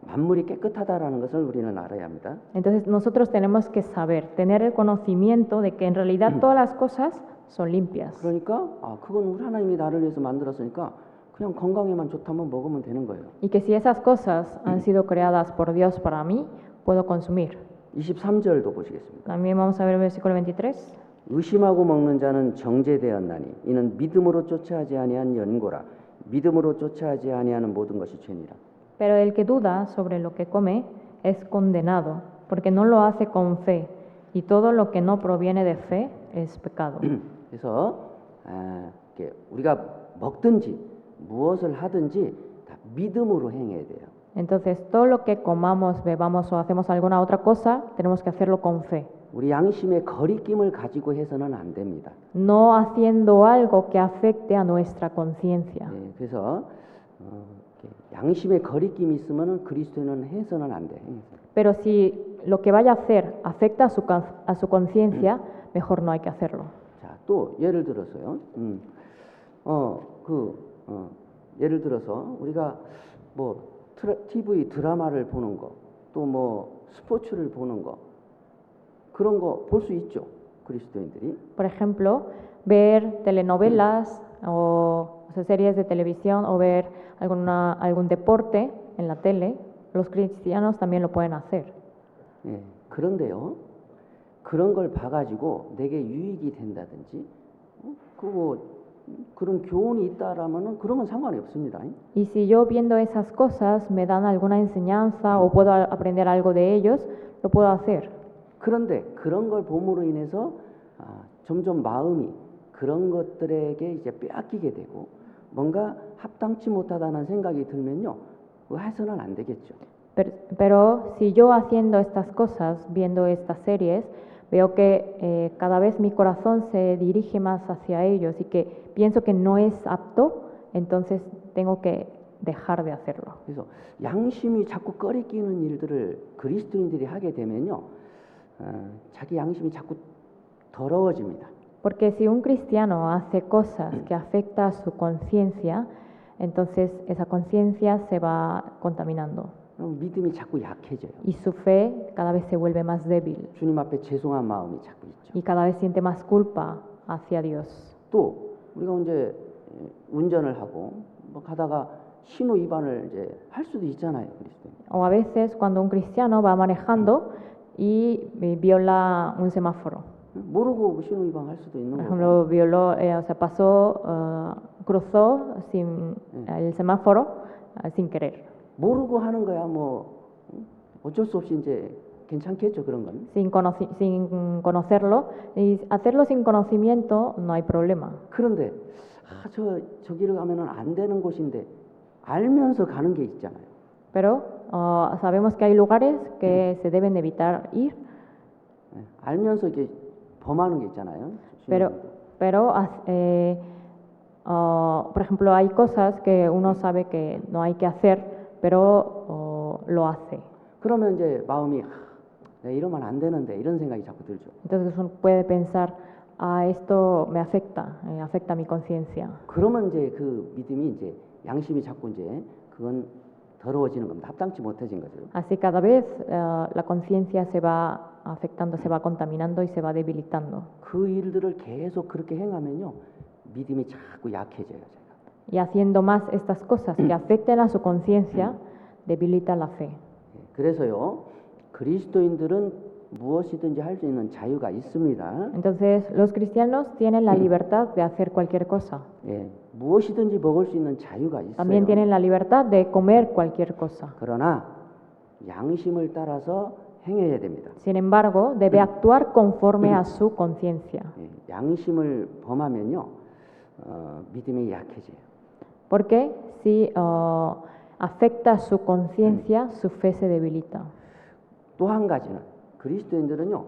만물이 깨끗하다라는 것을 우리는 알아야 합니다. Entonces nosotros tenemos que saber, tener el conocimiento de que en realidad todas las cosas son limpias. 그러니까 그건 우리 하나님이 나를 위해서 만들었으니까 그냥 건강에만 좋다면 먹으면 되는 거예요. Y que si esas cosas han sido creadas por Dios para mí, puedo consumir. 23절도 보시겠습니다. También vamos a ver el versículo 23. 의심하고 먹는 자는 정죄되었나니 이는 믿음으로 쫓아하지 아니한 연고라. 믿음으로 쫓아하지 아니하는 모든 것이 죄니라. Pero el que duda sobre lo que come es condenado, porque no lo hace con fe, y todo lo que no proviene de fe es pecado. 그래서 우리가 먹든지 무엇을 하든지 다 믿음으로 행해야 돼요. Entonces, todo lo que comamos, bebamos o hacemos alguna otra cosa, tenemos que hacerlo con fe. 우리 양심의 거리낌을 가지고 해서는 안 됩니다. No haciendo algo que afecte a nuestra conciencia. 네, 그래서 양심의 거리낌이 있으면은 그리스도인은 해서는 안 돼. Pero si lo que vaya a hacer afecta a su conciencia, mejor no hay que hacerlo. 자, 또 예를 들어서요. 예를 들어서 우리가 뭐 TV 드라마를 보는 거, 또 뭐 스포츠를 보는 거 그런 거 볼 수 있죠. 그리스도인들이. Por ejemplo, ver telenovelas o sea, series de televisión o ver algún deporte en la tele, los cristianos también lo pueden hacer. 예, 그런데요, 그런 걸 봐가지고 내게 유익이 된다든지, 그런 교훈이 있다라면은 그런 건 상관이 없습니다. Y si yo viendo esas cosas me dan alguna enseñanza o puedo aprender algo de ellos, lo puedo hacer. 그런데 그런 걸 봄으로 인해서 점점 마음이 그런 것들에게 이제 빼앗기게 되고 뭔가 합당치 못하다는 생각이 들면요, 그거 해서는 안 되겠죠. Pero si yo haciendo estas cosas, viendo estas series, veo que cada vez mi corazón se dirige más hacia ellos y que pienso que no es apto, entonces tengo que dejar de hacerlo. 그래서 양심이 자꾸 꺼리끼는 일들을 그리스도인들이 하게 되면요, 자기 양심이 자꾸 더러워집니다. Porque si un cristiano hace cosas que afectan a su conciencia, entonces esa conciencia se va contaminando. 그럼 믿음이 자꾸 약해져요. Y su fe cada vez se vuelve más débil. 주님 앞에 죄송한 마음이 자꾸 있죠. Y cada vez siente más culpa hacia Dios. 또 우리가 이제 운전을 하고 뭐 가다가 신호 위반을 이제 할 수도 있잖아요, 그리스도인. O a veces cuando un cristiano va manejando y viola un semáforo. 모르고 신호 위반할 수도 있는 Por 거고. ejemplo, violó, o sea, cruzó sin el semáforo sin querer. 모르고 하는 거야 뭐 어쩔 수 없이 이제 괜찮겠죠, 그런 건. Sin conocerlo y hacerlo sin conocimiento no hay problema. 그런데 저기를 가면은 안 되는 곳인데 알면서 가는 게 있잖아요. Pero sabemos que hay lugares que se deben evitar ir, 알면서 이게 범하는 게 있잖아요. pero por ejemplo, hay cosas que uno sabe que no hay que hacer, pero lo hace. 그러면 이제 마음이 내가 이러면 안 되는데 이런 생각이 자꾸 들죠. Entonces uno puede pensar, esto me afecta, afecta mi conciencia. 그러면 이제 그 믿음이 이제 양심이 자꾸 이제 그건 더러워지는 겁니다. 합당치 못해진 거죠. Así cada vez la conciencia se va afectando, se va contaminando y se va debilitando. 그 일들을 계속 그렇게 행하면요, 믿음이 자꾸 약해져요. 제가. Y haciendo más estas cosas que afecten a su conciencia, debilita la fe. 그래서요, 그리스도인들은 무엇이든지 할 수 있는 자유가 있습니다. Entonces, los cristianos tienen la libertad de hacer cualquier cosa. 예, 무엇이든지 먹을 수 있는 자유가 있어요. También tienen la libertad de comer cualquier cosa. 그러나 양심을 따라서 행해야 됩니다. Sin embargo, debe actuar conforme a su conciencia. 예, 양심을 범하면요, 믿음이 약해져요. Porque si afecta su conciencia, su fe se debilita. 또 한 가지는 그리스도인들은요,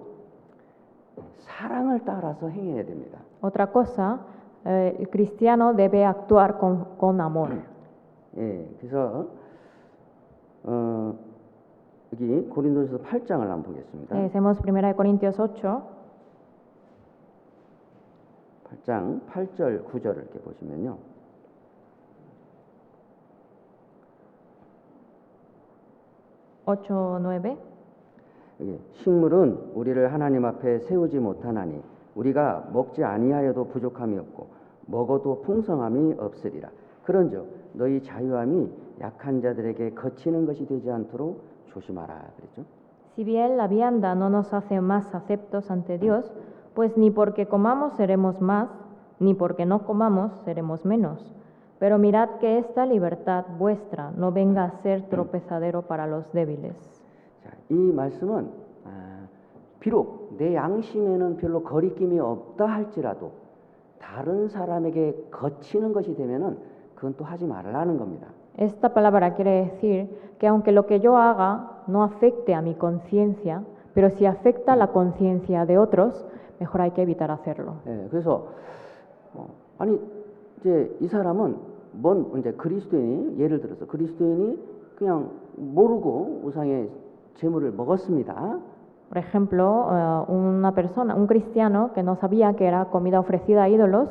사랑을 따라서 행해야 됩니다. Otra cosa, el cristiano debe actuar con amor. 예, 그래서 여기 고린도전서 8장을 한번 보겠습니다. Hacemos 1 Corintios 8. 8장 8절 9절을 이렇게 보시면요. Ocho, 9. 식물은 우리를 하나님 앞에 세우지 못하나니 우리가 먹지 아니하여도 부족함이 없고 먹어도 풍성함이 없으리라. 그런즉 너희 자유함이 약한 자들에게 거치는 것이 되지 않도록 조심하라 그랬죠. Si bien la vianda no nos hace más aceptos ante Dios, pues ni porque comamos seremos más, ni porque no comamos seremos menos. Pero mirad que esta libertad vuestra no venga a ser tropezadero para los débiles. 자, 이 말씀은 비록 내 양심에는 별로 거리낌이 없다 할지라도 다른 사람에게 거치는 것이 되면은 그건 또 하지 말라는 겁니다. Esta palabra quiere decir que aunque lo que yo haga no afecte a mi conciencia, pero si afecta a la conciencia de otros, mejor hay que evitar hacerlo. 예, 그래서 아니 이제 이 사람은 이제 그리스도인이 예를 들어서 그리스도인이 그냥 모르고 우상의 제물을 먹었습니다. Por ejemplo, una persona, un cristiano que no sabía que era comida ofrecida a ídolos,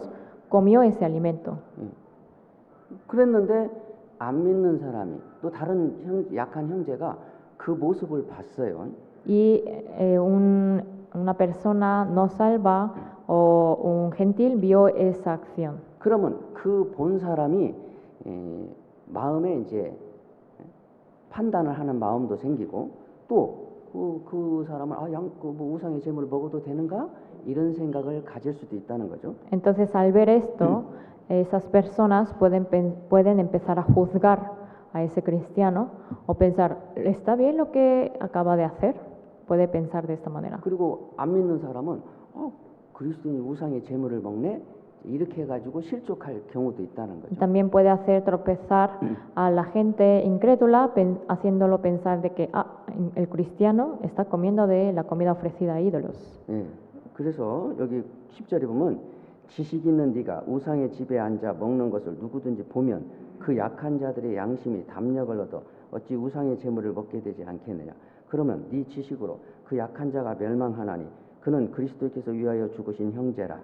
comió ese alimento. 그랬는데 안 믿는 사람이 또 다른 약한 형제가 그 모습을 봤어요. Y una persona no salva o un gentil vio esa acción. 그러면 그 본 사람이 마음에 이제 판단을 하는 마음도 생기고 또 그 사람은 뭐 우상의 제물을 먹어도 되는가 이런 생각을 가질 수도 있다는 거죠. Entonces, al ver esto, esas personas pueden empezar a juzgar a ese cristiano o pensar, ¿está bien lo que acaba de hacer? Puede pensar de esta manera. 그리고 안 믿는 사람은 그리스도인이 우상의 제물을 먹네 이렇게 해가지고 실족할 경우도 있다는 거죠. También puede hacer tropezar a la gente incrédula haciéndolo pensar de que el cristiano está comiendo de la comida ofrecida a ídolos. 예, 그래서 여기 10절에 보면 지식 있는 네가 우상의 집에 앉아 먹는 것을 누구든지 보면 그 약한 자들의 양심이 담력을 얻어 어찌 우상의 제물을 먹게 되지 않겠느냐. 그러면 네 지식으로 그 약한 자가 멸망하나니 그는 그리스도께서 위하여 죽으신 형제라.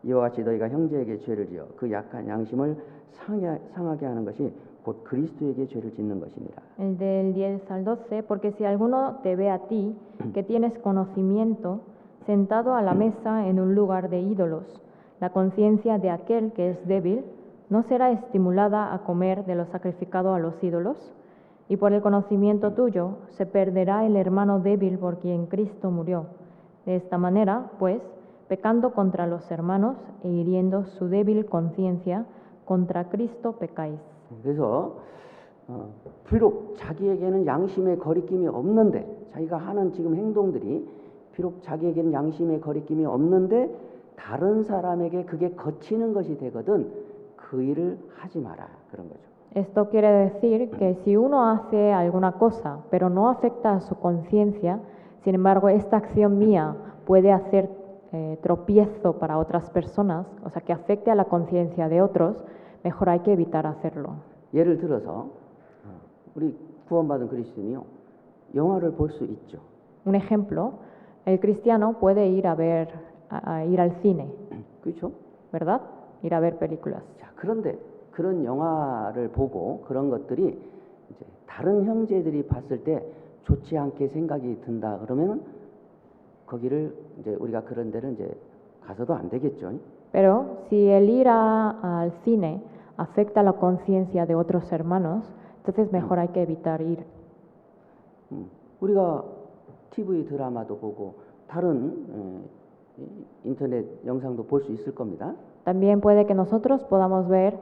이와 같이 너희가 형제에게 죄를 지어 그 약한 양심을 상하게 하는 것이 곧 그리스도에게 죄를 짓는 것이니라. El del 10 al 12, porque si alguno te ve a ti, que tienes conocimiento, sentado a la mesa en un lugar de ídolos, la conciencia de aquel que es débil no será estimulada a comer de lo sacrificado a los ídolos, y por el conocimiento tuyo se perderá el hermano débil por quien Cristo murió. De esta manera, pues, pecando contra los hermanos e hiriendo su débil conciencia, contra Cristo pecáis. 그래서 비록 자기에게는 양심의 거리낌이 없는데 자기가 하는 지금 행동들이 비록 자기에게는 양심의 거리낌이 없는데 다른 사람에게 그게 거치는 것이 되거든 그 일을 하지 마라 그런 거죠. Esto quiere decir que si uno hace alguna cosa, pero no afecta a su conciencia, sin embargo, esta acción mía puede hacer tropiezo para otras personas, o sea, que afecte a la conciencia de otros, mejor hay que evitar hacerlo. 예를 들어서 우리 구원받은 그리스도인이요 영화를 볼 수 있죠. Un ejemplo, el cristiano puede ir a ir al cine, 그렇죠? ¿verdad? Ir a ver películas. 자, 그런데 그런 영화를 보고 그런 것들이 이제 다른 형제들이 봤을 때 좋지 않게 생각이 든다 그러면 거기를 이제 우리가 그런 데를 이제 가서도 안 되겠죠. Pero si el ir al cine afecta la conciencia de otros hermanos, entonces mejor hay que evitar ir. 우리가 TV 드라마도 보고 다른 인터넷 영상도 볼 수 있을 겁니다. También puede que nosotros podamos ver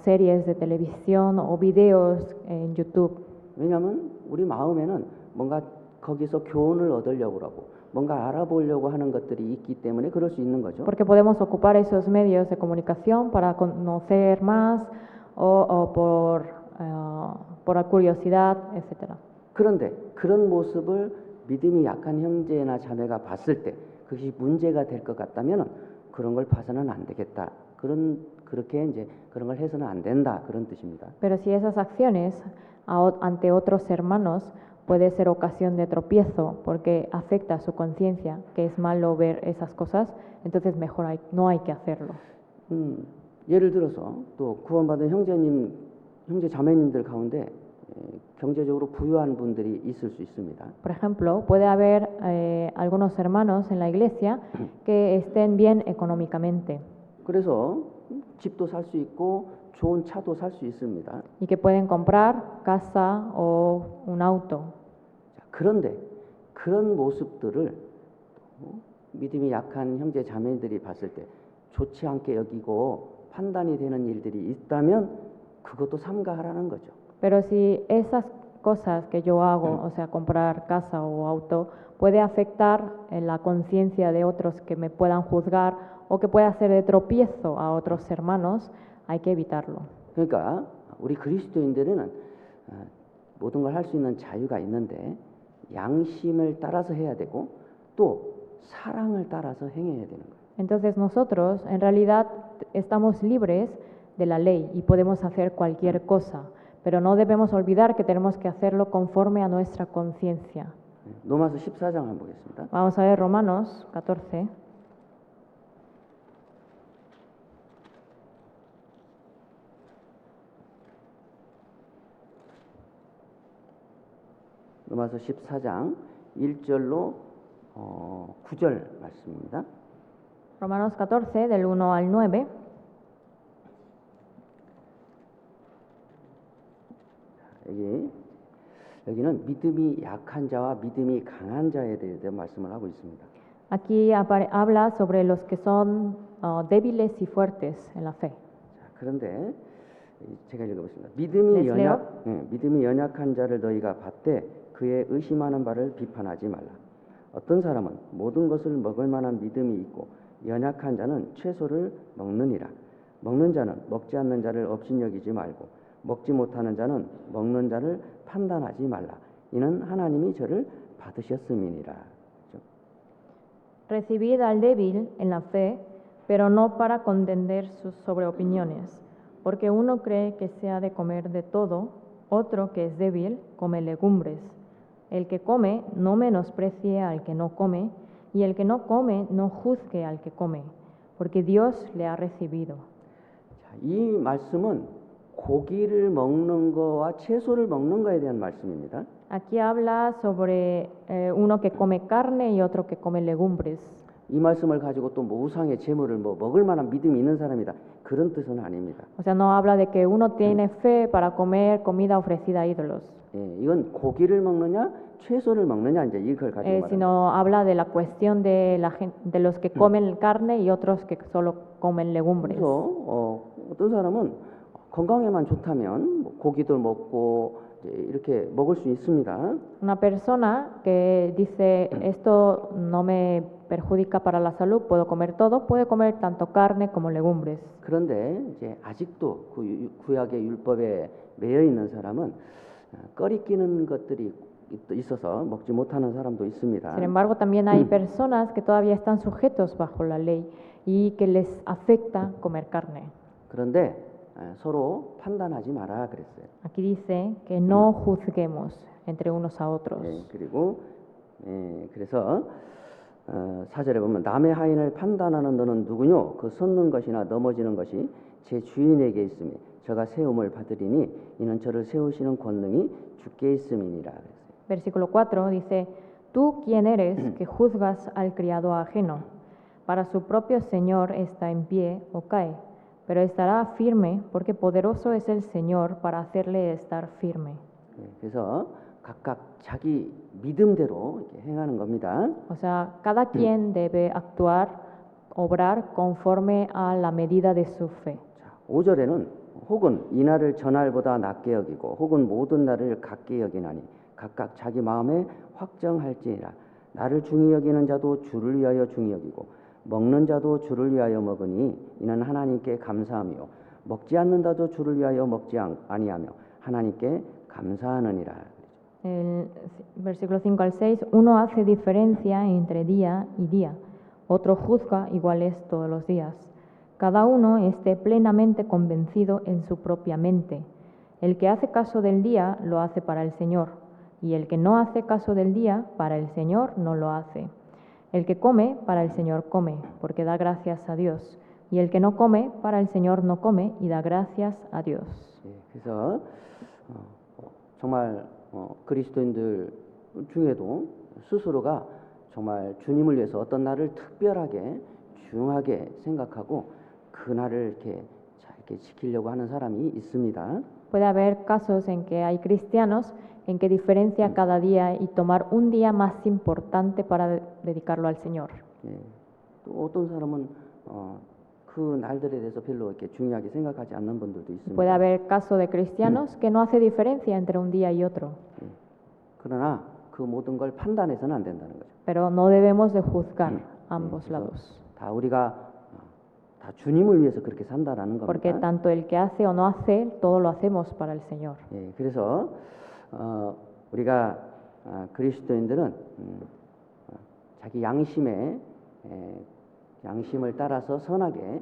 series de televisión o videos en YouTube. 왜냐하면 우리 마음에는 뭔가 거기서 교훈을 얻으려고 하고 뭔가 알아보려고 하는 것들이 있기 때문에 그럴 수 있는 거죠. Porque podemos ocupar esos medios de comunicación para conocer más o por la curiosidad, etc. 그런데 그런 모습을 믿음이 약한 형제나 자매가 봤을 때 그것이 문제가 될 것 같다면 그런 걸 봐서는 안 되겠다. 그렇게 이제 그런 걸 해서는 안 된다 그런 뜻입니다. Pero si esas acciones ante otros hermanos puede ser ocasión de tropiezo porque afecta a su conciencia, que es malo ver esas cosas, entonces mejor no hay que hacerlo. 예를 들어서 또 구원받은 형제 자매님들 가운데 경제적으로 부유한 분들이 있을 수 있습니다. Por ejemplo, puede haber algunos hermanos en la iglesia que estén bien económicamente 그래서 집도 살 수 있고 좋은 차도 살 수 있습니다. y que pueden comprar casa o un auto. 그런데 그런 모습들을 믿음이 약한 형제 자매들이 봤을 때 좋지 않게 여기고 판단이 되는 일들이 있다면 그것도 삼가하라는 거죠. Pero si esas cosas que yo hago, o sea, comprar casa o auto, puede afectar la conciencia de otros que me puedan juzgar o que pueda ser de tropiezo a otros hermanos, hay que evitarlo. 그러니까 우리 그리스도인들은 모든 걸 할 수 있는 자유가 있는데 양심을 따라서 해야 되고 또 사랑을 따라서 행해야 되는 거예요. Entonces nosotros en realidad estamos libres de la ley y podemos hacer cualquier cosa, pero no debemos olvidar que tenemos que hacerlo conforme a nuestra conciencia. 로마서 14장 한번 보겠습니다. Vamos a ver Romanos 14. 로마서 14장 1절로 9절 말씀입니다. Romanos 14, del 1 al 9. 여기는 믿음이 약한 자와 믿음이 강한 자에 대해 말씀을 하고 있습니다. Aquí habla sobre los que son débiles y fuertes en la fe. 그런데 제가 읽어보겠습니다. 믿음이 연약한 자를 너희가 봤되 그의 의심하는 바를 비판하지 말라. 어떤 사람은 모든 것을 먹을 만한 믿음이 있고 연약한 자는 채소를 먹느니라. 먹는 자는 먹지 않는 자를 업신여기지 말고 먹지 못하는 자는 먹는 자를 판단하지 말라. 이는 하나님이 저를 받으셨음이니라. Recibid al débil en la fe, pero no para contender sobre opiniones, porque uno cree que se ha de comer de todo, otro que es débil come legumbres. El que come no menosprecie al que no come, y el que no come no juzgue al que come, porque Dios le ha recibido. 이 말씀은 고기를 먹는 거와 채소를 먹는 거에 대한 말씀입니다. Aquí habla sobre uno que come carne y otro que come legumbres. 이 말씀을 가지고 또 우상의 제물을 먹을 만한 믿음이 있는 사람이다. 그런 뜻은 아닙니다. O sea, no habla de que uno tiene fe para comer comida ofrecida a ídolos. 이건 고기를 먹느냐 채소를 먹느냐 이제 이걸 가지고 말합니다. Sino habla de la cuestión de los que comen carne y otros que solo comen legumbres. 그래서 어떤 사람은 건강에만 좋다면 고기도 먹고 이렇게 먹을 수 있습니다. Una persona que dice esto no me perjudica para la salud, puedo comer todo, puede comer tanto carne como legumbres. 그런데 이제 아직도 그 구약의 율법에 매여 있는 사람은 꺼리끼는 것들이 있어서 먹지 못하는 사람도 있습니다. Sin embargo, también hay personas que todavía están sujetos bajo la ley y que les afecta comer carne. 그런데 서로 판단하지 마라 그랬어요. Aquí dice que no juzguemos entre unos a otros. 그리고 그래서 4절에 보면 남의 하인을 판단하는 너는 누구뇨? 그 섰는 것이나 넘어지는 것이 제 주인에게 있으니 저가 세움을 받으리니 이는 저를 세우시는 권능이 주께 있음이니라. Versículo 4 dice, ¿tú quién eres que juzgas al criado ajeno? Para su propio Señor está en pie o cae, pero estará firme porque poderoso es el Señor para hacerle estar firme. 그래서 각각 자기 믿음대로 이렇게 행하는 겁니다. O sea, cada quien debe actuar, obrar conforme a la medida de su fe. 5절에는 혹은 이날을 전날보다 낮게 여기고 혹은 모든 날을 같게 여기나니 각각 자기 마음에 확정할지니라. 나를 중히 여기는 자도 주를 위하여 중히 여기고 먹는 자도 주를 위하여 먹으니 이는 하나님께 감사하며 먹지 않는다도 주를 위하여 먹지 아니하며 하나님께 감사하느니라. El versículo 5 al 6, uno hace diferencia entre día y día, otro juzga iguales todos los días. Cada uno esté plenamente convencido en su propia mente. El que hace caso del día lo hace para el Señor, y el que no hace caso del día para el Señor no lo hace. El que come para el Señor come, porque da gracias a Dios, y el que no come para el Señor no come y da gracias a Dios. 그래서 정말 그리스도인들 중에도 스스로가 정말 주님을 위해서 어떤 날을 특별하게 중하게 생각하고 그 날을 이렇게 지키려고 하는 사람이 있습니다. Puede haber casos en que hay cristianos en que diferencia cada día y tomar un día más importante para dedicarlo al Señor. 또 어떤 사람은 그 날들에 대해서 별로 이렇게 중요하게 생각하지 않는 분들도 있습니다. Puede haber caso de cristianos que no hace diferencia entre un día y otro. 그러나 그 모든 걸 판단해서는 안 된다는 거죠. Pero no debemos de juzgar ambos lados. 다 우리가 다 주님을 위해서 그렇게 산다라는 겁니다. Porque tanto el que hace o no hace, todo lo hacemos para el Señor. 그래서 우리가 그리스도인들은 자기 양심을 따라서 선하게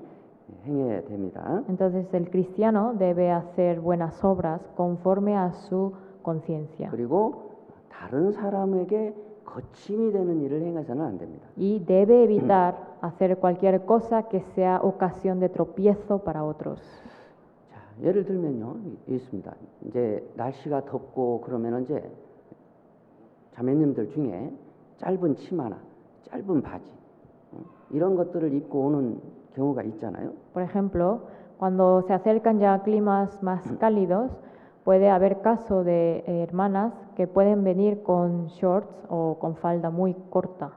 행해야 됩니다. Entonces el cristiano debe hacer buenas obras conforme a su conciencia. 그리고 다른 사람에게 거침이 되는 일을 행해서는 안 됩니다. Y debe evitar hacer cualquier cosa que sea ocasión de tropiezo para otros. 자, 예를 들면요, 있습니다. 이제 날씨가 덥고 그러면 이제 자매님들 중에 짧은 치마나 짧은 바지 이런 것들을 입고 오는 경우가 있잖아요. Por ejemplo, cuando se acercan ya climas más cálidos, puede haber caso de hermanas que pueden venir con shorts o con falda muy corta.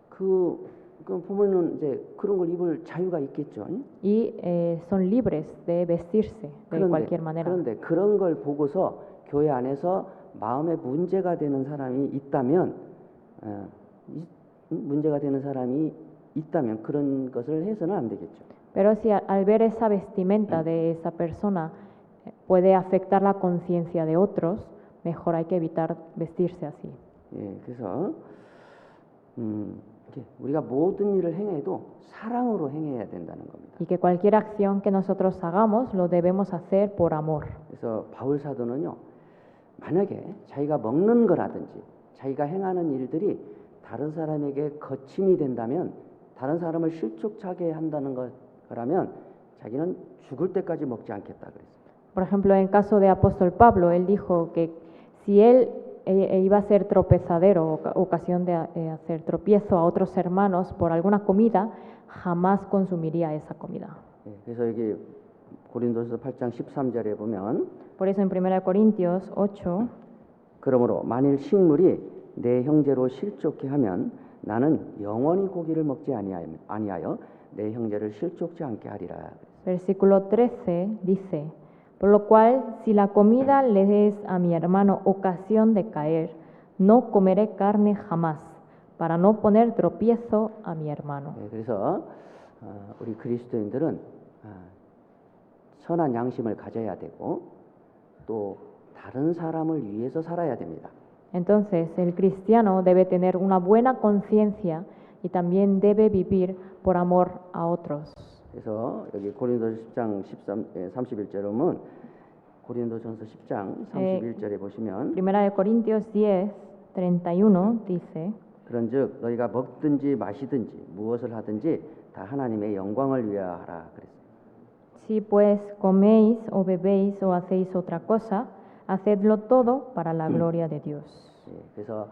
그 보면은 이제 그런 걸 입을 자유가 있겠죠. Y son libres de vestirse de cualquier manera. 그런데 그런 걸 보고서 교회 안에서 마음에 문제가 되는 사람이 있다면 그런 것을 해서는 안 되겠죠. Pero si al ver esa vestimenta de esa persona puede afectar la conciencia de otros, mejor hay que evitar vestirse así. 그래서 우리가 모든 일을 행해도 사랑으로 행해야 된다는 겁니다. Y que cualquier acción que nosotros hagamos lo debemos hacer por amor. 그래서 바울 사도는요, 만약에 자기가 먹는 거라든지 자기가 행하는 일들이 다른 사람에게 거침이 된다면, 다른 사람을 실족하게 한다는 거라면 자기는 죽을 때까지 먹지 않겠다 그랬어요. Por ejemplo, en caso de apóstol Pablo, él dijo que si él iba a ser tropezadero, ocasión de hacer tropiezo a otros hermanos por alguna comida, jamás consumiría esa comida. 그래서 여기 고린도서 8장 13절에 보면, Por eso en 1 Corintios 8, 그러므로 만일 식물이 내 형제로 실족케 하면 나는 영원히 고기를 먹지 아니하여 내 형제를 실족지 않게 하리라. Versículo 13 dice, por lo cual, si la comida le es a mi hermano ocasión de caer, no comeré carne jamás, para no poner tropiezo a mi hermano. 그래서 우리 그리스도인들은 선한 양심을 가져야 되고 또 다른 사람을 위해서 살아야 됩니다. Entonces, el cristiano debe tener una buena conciencia y también debe vivir por amor a otros. 그래서 여기 고린도서 10장 31절에 보면 고린도전서 10장 31절에 보시면 Primera de Corintios 10:31 dice: 그런즉 너희가 먹든지 마시든지 무엇을 하든지 다 하나님의 영광을 위하여 하라 그랬어요. Si pues coméis o bebéis o hacéis otra cosa, hacedlo todo para la gloria de Dios. 그래서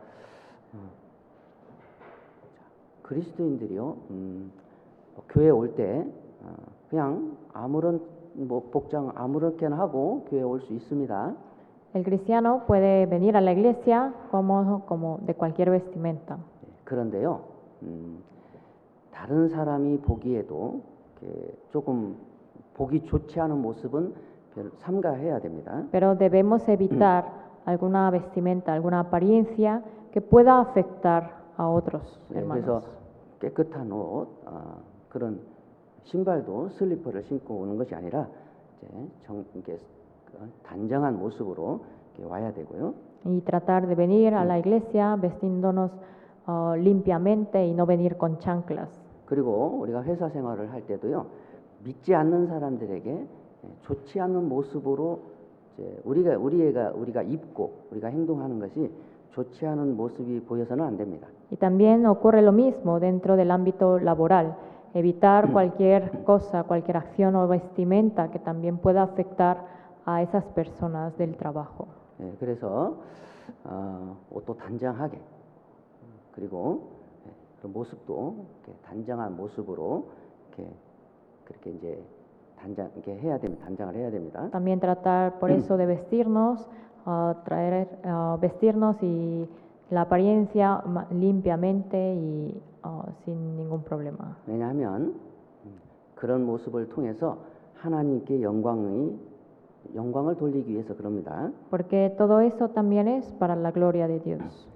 그리스도인들이요 교회 올 때 그냥 아무런 복장 아무렇게나 하고 교회 올 수 있습니다. El cristiano puede venir a la iglesia como de cualquier vestimenta. 그런데요 다른 사람이 보기에도 조금 보기 좋지 않은 모습은 삼가해야 됩니다. Pero debemos evitar alguna vestimenta, alguna apariencia que pueda afectar a otros hermanos. 그래서 깨끗한 옷, 그런 신발도 슬리퍼를 신고 오는 것이 아니라 이제 단정한 모습으로 와야 되고요. Y tratar de venir a la iglesia vestiéndonos limpiamente y no venir con chanclas. 그리고 우리가 회사 생활을 할 때도요. 믿지 않는 사람들에게 좋지 않은 모습으로 이제 우리가 입고 우리가 행동하는 것이 좋지 않은 모습이 보여서는 안 됩니다. Y también ocurre lo mismo dentro del ámbito laboral, evitar cualquier cosa, cualquier acción o vestimenta que también pueda afectar a esas personas del trabajo. 그래서 옷도 단정하게 그리고 그런 모습도 단정한 모습으로 그렇게 이제 단장을 해야 됩니다. También tratar por eso de vestirnos, vestirnos y la apariencia limpiamente y sin ningún problema. 왜냐하면 그런 모습을 통해서 하나님께 영광을 돌리기 위해서 그럽니다. Porque todo eso también es para la gloria de Dios.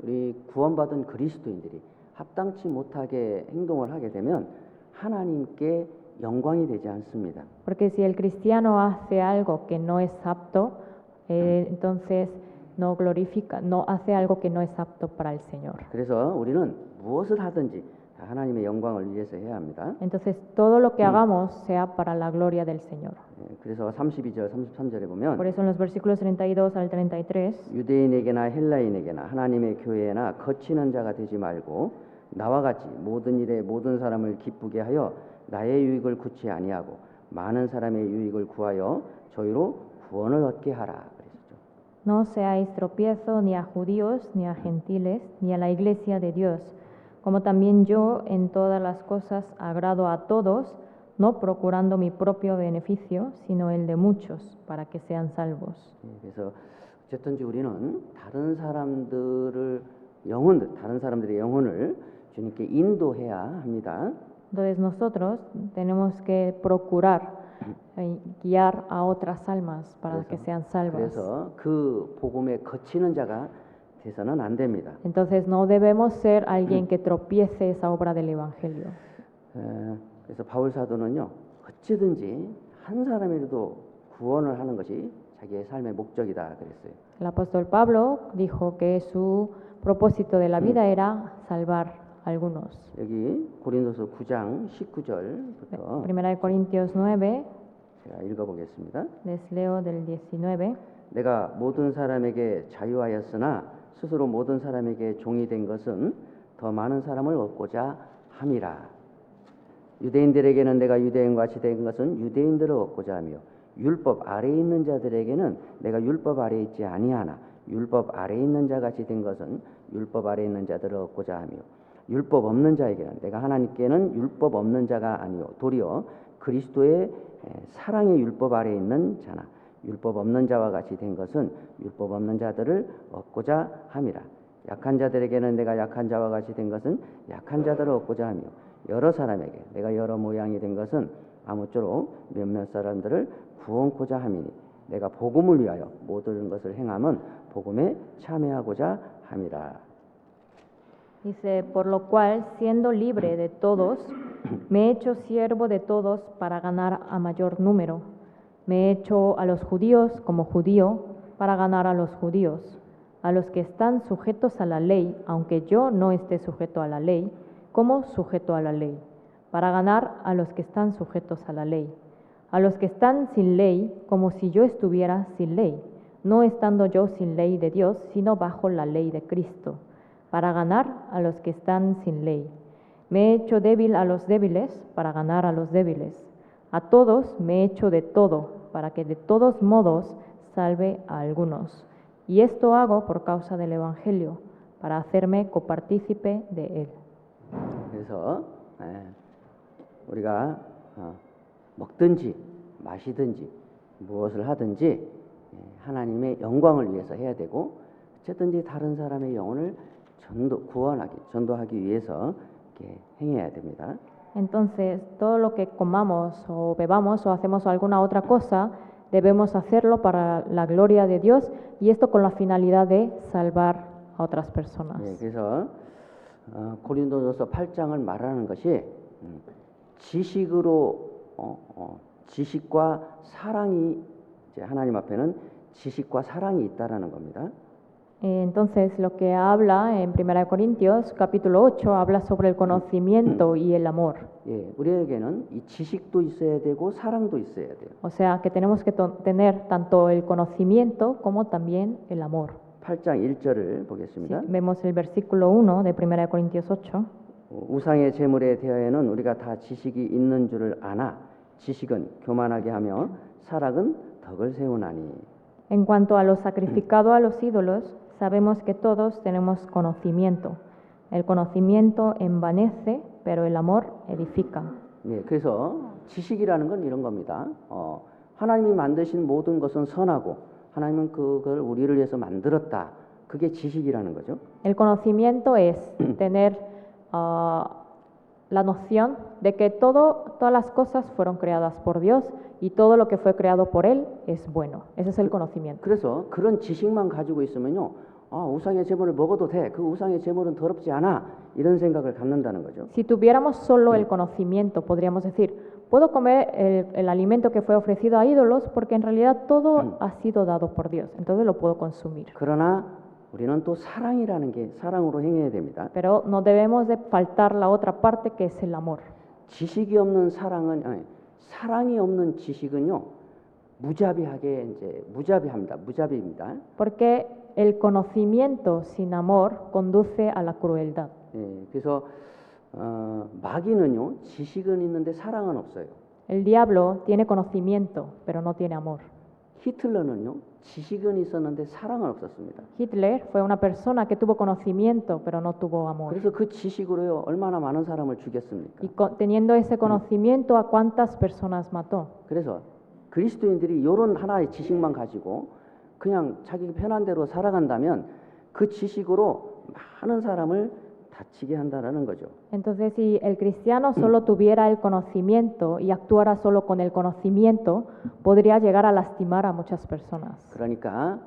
우리 구원받은 그리스도인들이 합당치 못하게 행동을 하게 되면 하나님께 영광이 되지 않습니다. Porque si el cristiano hace algo que no es apto, entonces no glorifica, no hace algo que no es apto para el Señor. 그래서 우리는 무엇을 하든지 다 하나님의 영광을 위해서 해야 합니다. Entonces todo lo que hagamos sea para la gloria del Señor. 그래서 32절, 33절에 보면 Por eso en los versículos 32 al 33 유대인에게나 헬라인에게나 하나님의 교회나 거치는 자가 되지 말고 나와 같이 모든 일에 모든 사람을 기쁘게 하여 나의 유익을 구치 아니하고 많은 사람의 유익을 구하여 저희로 구원을 얻게 하라 그랬죠. No seáis tropiezo ni a judíos ni a gentiles ni a la iglesia de Dios, como también yo en todas las cosas agrado a todos, no procurando mi propio beneficio, sino el de muchos, para que sean salvos. 그래서 어쨌든지 우리는 다른 사람들의 영혼을 주님께 인도해야 합니다. Entonces nosotros tenemos que procurar guiar a otras almas para que sean salvas. 그래서 그 복음에 거치는 자가 돼서는 안 됩니다. Entonces no debemos ser alguien que tropiece esa obra del evangelio. 그래서 바울 사도는요 어찌든지 한 사람이라도 구원을 하는 것이 자기의 삶의 목적이다 그랬어요. El apóstol Pablo dijo que su propósito de la vida era salvar a algunos. 여기 고린도서 9장 19절부터 Primera de Corintios 9, 제가 읽어보겠습니다. les leo del 19. 내가 모든 사람에게 자유하였으나 스스로 모든 사람에게 종이 된 것은 더 많은 사람을 얻고자 함이라. 유대인들에게는 내가 유대인같이 된 것은 유대인들을 얻고자 하며 율법 아래에 있는 자들에게는 내가 율법 아래에 있지 아니하나 율법 아래에 있는 자같이 된 것은 율법 아래에 있는 자들을 얻고자 하며 율법 없는 자에게는 내가 하나님께는 율법 없는 자가 아니요 도리어 그리스도의 사랑의 율법 아래에 있는 자나 율법 없는 자와 같이 된 것은 율법 없는 자들을 얻고자 함이라. 약한 자들에게는 내가 약한 자와 같이 된 것은 약한 자들을 얻고자 하며 여러 사람에게 내가 여러 모양이 된 것은 아무쪼록 몇몇 사람들을 구원코자 함이니 내가 복음을 위하여 모든 것을 행함은 복음에 참여하고자 함이라. Dice, por lo cual, siendo libre de todos, me he hecho siervo de todos para ganar a mayor número. Me he hecho a los judíos como judío para ganar a los judíos, a los que están sujetos a la ley, aunque yo no esté sujeto a la ley, como sujeto a la ley, para ganar a los que están sujetos a la ley, a los que están sin ley, como si yo estuviera sin ley, no estando yo sin ley de Dios, sino bajo la ley de Cristo, para ganar a los que están sin ley. Me he hecho débil a los débiles para ganar a los débiles. A todos me he hecho de todo, para que de todos modos salve a algunos. Y esto hago por causa del Evangelio, para hacerme copartícipe de él. 그래서 우리가 먹든지 마시든지 무엇을 하든지 하나님의 영광을 위해서 해야 되고 어쨌든지 다른 사람의 영혼을 전도하기 위해서 이렇게 행해야 됩니다. Entonces, todo lo que comamos o bebamos o hacemos alguna otra cosa, debemos hacerlo para la gloria de Dios y esto con la finalidad de salvar a otras personas. 그래서 고린도전서 8장을 말하는 것이 지식으로 지식과 사랑이 이제 하나님 앞에는 지식과 사랑이 있다라는 겁니다. Entonces, lo que habla en 1 Corintios capítulo 8 habla sobre el conocimiento y el amor. 우리에게는 이 지식도 있어야 되고 사랑도 있어야 돼요. O sea, que tenemos que tener tanto el conocimiento como también el amor. 8장 1절을 보겠습니다. Sí, vemos el versículo 1 de 1 Corintios 8. 우상의 제물에 대하여는 우리가 다 지식이 있는 줄을 아나 지식은 교만하게 하며 사랑은 덕을 세우나니. En cuanto a lo sacrificado a los ídolos, sabemos que todos tenemos conocimiento. El conocimiento envanece, pero el amor edifica. 그래서 지식이라는 건 이런 겁니다. 하나님이 만드신 모든 것은 선하고 하나님은 그걸 우리를 위해서 만들었다. 그게 지식이라는 거죠. El conocimiento es tener la noción de que todas las cosas fueron creadas por Dios y todo lo que fue creado por Él es bueno. Ese es el conocimiento. 그래서 그런 지식만 가지고 있으면요, 우상의 제물을 먹어도 돼. 그 우상의 제물은 더럽지 않아. 이런 생각을 갖는다는 거죠. Si tuviéramos solo el conocimiento, podríamos decir, puedo comer el alimento que fue ofrecido a ídolos porque en realidad todo ha sido dado por Dios. Entonces lo puedo consumir. 그러나 우리는 또 사랑이라는 게 사랑으로 행해야 됩니다. Pero no debemos de faltar la otra parte que es el amor. 지식이 없는 사랑이 없는 지식은요 무자비하게 이제 무자비입니다. Porque el conocimiento sin amor conduce a la crueldad. 그래서 마귀는요 지식은 있는데 사랑은 없어요. El diablo tiene conocimiento, pero no tiene amor. 히틀러는요 지식은 있었는데 사랑은 없었습니다. Hitler fue una persona que tuvo conocimiento, pero no tuvo amor. 그래서 그 지식으로요 얼마나 많은 사람을 죽였습니까? Y teniendo ese conocimiento, ¿a cuántas personas mató? 그래서 그리스도인들이 이런 하나의 지식만 가지고 그냥 자기 편한 대로 살아간다면 그 지식으로 많은 사람을 다치게 한다는 거죠. Entonces, si el cristiano solo tuviera el conocimiento y actuara solo con el conocimiento, podría llegar a lastimar a muchas personas. 그러니까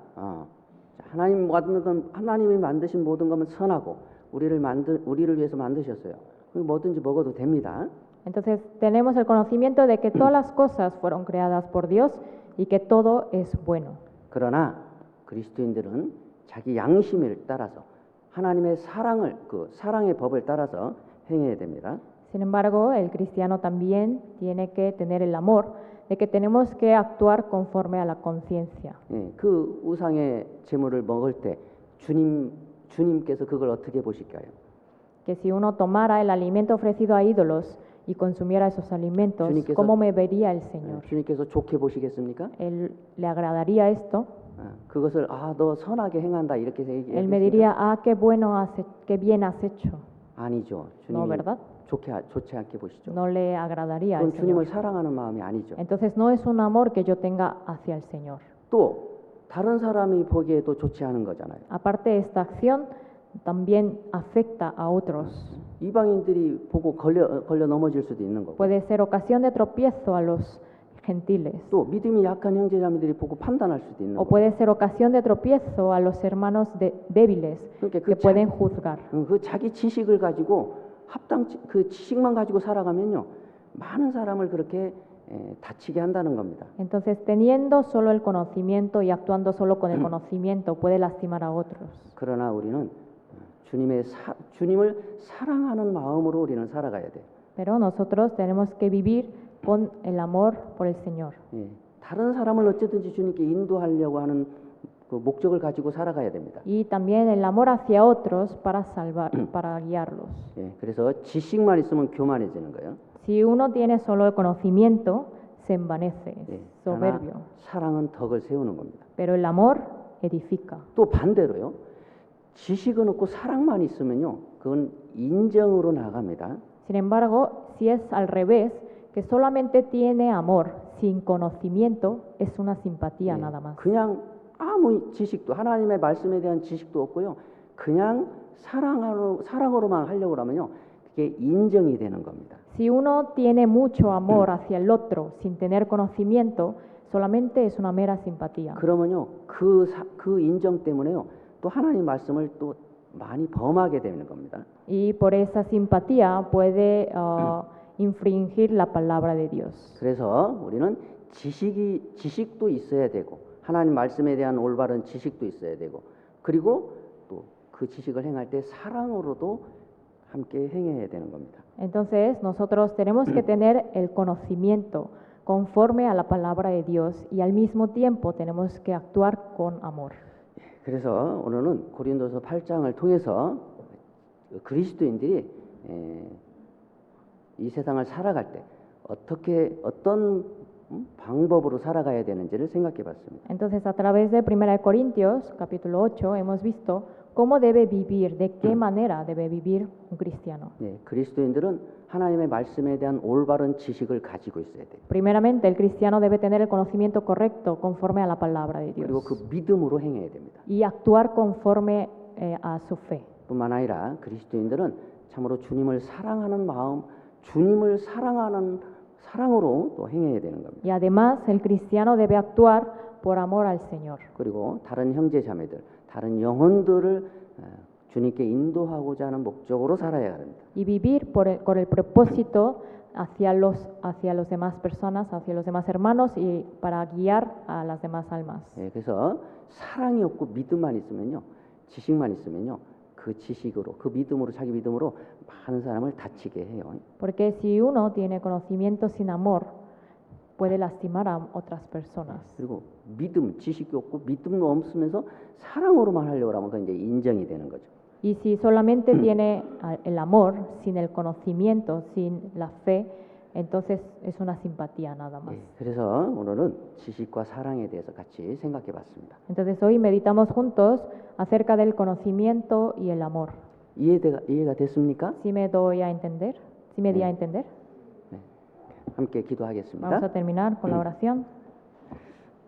하나님이 만드신 모든 것은 선하고 우리를 위해서 만드셨어요. 뭐든지 먹어도 됩니다. Entonces, tenemos el conocimiento de que todas las cosas fueron creadas por Dios y que todo es bueno. 그러나 그리스도인들은 자기 양심을 따라서 하나님의 사랑의 법을 따라서 행해야 됩니다. Sin embargo, el cristiano también tiene que tener el amor de que tenemos que actuar conforme a la conciencia. 그 우상의 제물을 먹을 때 주님께서 그걸 어떻게 보실까요? Que si uno tomara el alimento ofrecido a ídolos y consumiera esos alimentos, ¿cómo me vería el Señor? 주님께서 좋게 보시겠습니까? ¿Él le agradaría esto? 그것을 너 선하게 행한다 이렇게 얘기해요. Él me diría, qué bueno qué bien has hecho. 아니죠. No, 주님이 ¿verdad? 좋지 않게 보시죠. No le agradaría al 그건 주님을 Señor. 사랑하는 마음이 아니죠. Entonces no es un amor que yo tenga hacia el Señor. 또 다른 사람이 보기에도 좋지 않은 거잖아요. Aparte, esta acción también afecta a otros. 이방인들이 보고 걸려 넘어질 수도 있는 거고. Puede ser ocasión de tropiezo a los gentiles. 또 믿음이 약한 형제자매들이 보고 판단할 수도 있는 O 거예요. puede ser ocasión de tropiezo a los hermanos débiles 그러니까 que pueden juzgar. 그 자기 지식을 가지고 그 지식만 가지고 살아가면요 많은 사람을 그렇게 다치게 한다는 겁니다. Entonces, teniendo solo el conocimiento y actuando solo con el conocimiento, puede lastimar a otros. 그러나 우리는 주님을 사랑하는 마음으로 우리는 살아가야 돼요. Pero nosotros tenemos que vivir con el amor por el Señor. 예, 다른 사람을 어쨌든지 주님께 인도하려고 하는 그 목적을 가지고 살아가야 됩니다. Y también el amor hacia otros para salvar, para guiarlos. 예, 그래서 지식만 있으면 교만해지는 거예요. Si uno tiene solo el conocimiento, se envanece, 예, es 그러나 soberbio. 사랑은 덕을 세우는 겁니다. Pero el amor edifica. 또 반대로요. 지식은 없고 사랑만 있으면요. 그건 인정으로 나갑니다. Sin embargo, si es al revés, que solamente tiene amor sin conocimiento, es una simpatía 예, nada más. 그냥 아무 지식도 하나님의 말씀에 대한 지식도 없고요. 그냥 사랑으로만 하려고 하면요. 그게 인정이 되는 겁니다. Si uno tiene mucho amor hacia el otro sin tener conocimiento, solamente es una mera simpatía. 그러면요. 그 인정 때문에요. 또 하나님 말씀을 또 많이 범하게 되는 겁니다. Y por esa simpatía puede infringir la palabra de Dios. 그래서 우리는 지식도 있어야 되고 하나님 말씀에 대한 올바른 지식도 있어야 되고 그리고 또 그 지식을 행할 때 사랑으로도 함께 행해야 되는 겁니다. Entonces, nosotros tenemos que tener el conocimiento conforme a la palabra de Dios y al mismo tiempo tenemos que actuar con amor. 그래서 오늘은 고린도서 8장을 통해서 그리스도인들이 이 세상을 살아갈 때 어떤 방법으로 살아가야 되는지를 생각해 봤습니다. Entonces, a través de 1 Corintios, capítulo 8, hemos visto cómo debe vivir, de qué manera debe vivir un cristiano. 네, 그리스도인들은 하나님의 말씀에 대한 올바른 지식을 가지고 있어야 돼요. Primeramente, el cristiano debe tener el conocimiento correcto conforme a la palabra de 그리고 Dios 그 믿음으로 행해야 됩니다. y actuar conforme a su fe. 뿐만 아니라 그리스도인들은 참으로 주님을 사랑하는 마음, 주님을 사랑으로 또 행해야 되는 겁니다. Y además, el cristiano debe actuar por amor al Señor. 그리고 다른 형제 자매들, 다른 영혼들을 주님께 인도하고자 하는 목적으로 살아야 합니다. Y vivir con el propósito hacia los demás personas, hacia los demás hermanos y para guiar a las demás almas. 예, 그래서 사랑이 없고 믿음만 있으면요, 지식만 있으면요, 그 지식으로, 그 믿음으로 자기 믿음으로 많은 사람을 다치게 해요. Porque si uno tiene conocimiento sin amor, puede lastimar a otras personas. 그리고 지식이 없고 믿음도 없으면서 사랑으로만 하려고 하면 그건 이제 인정이 되는 거죠. Y si solamente tiene el amor sin el conocimiento, sin la fe, entonces es una simpatía nada más. 예, 그래서 오늘은 지식과 사랑에 대해서 같이 생각해 봤습니다. Entonces hoy meditamos juntos acerca del conocimiento y el amor. 이해가 됐습니까? ¿Sí me doy a entender? ¿Sí me di a entender? 네. 함께 기도하겠습니다. Vamos a terminar con la oración.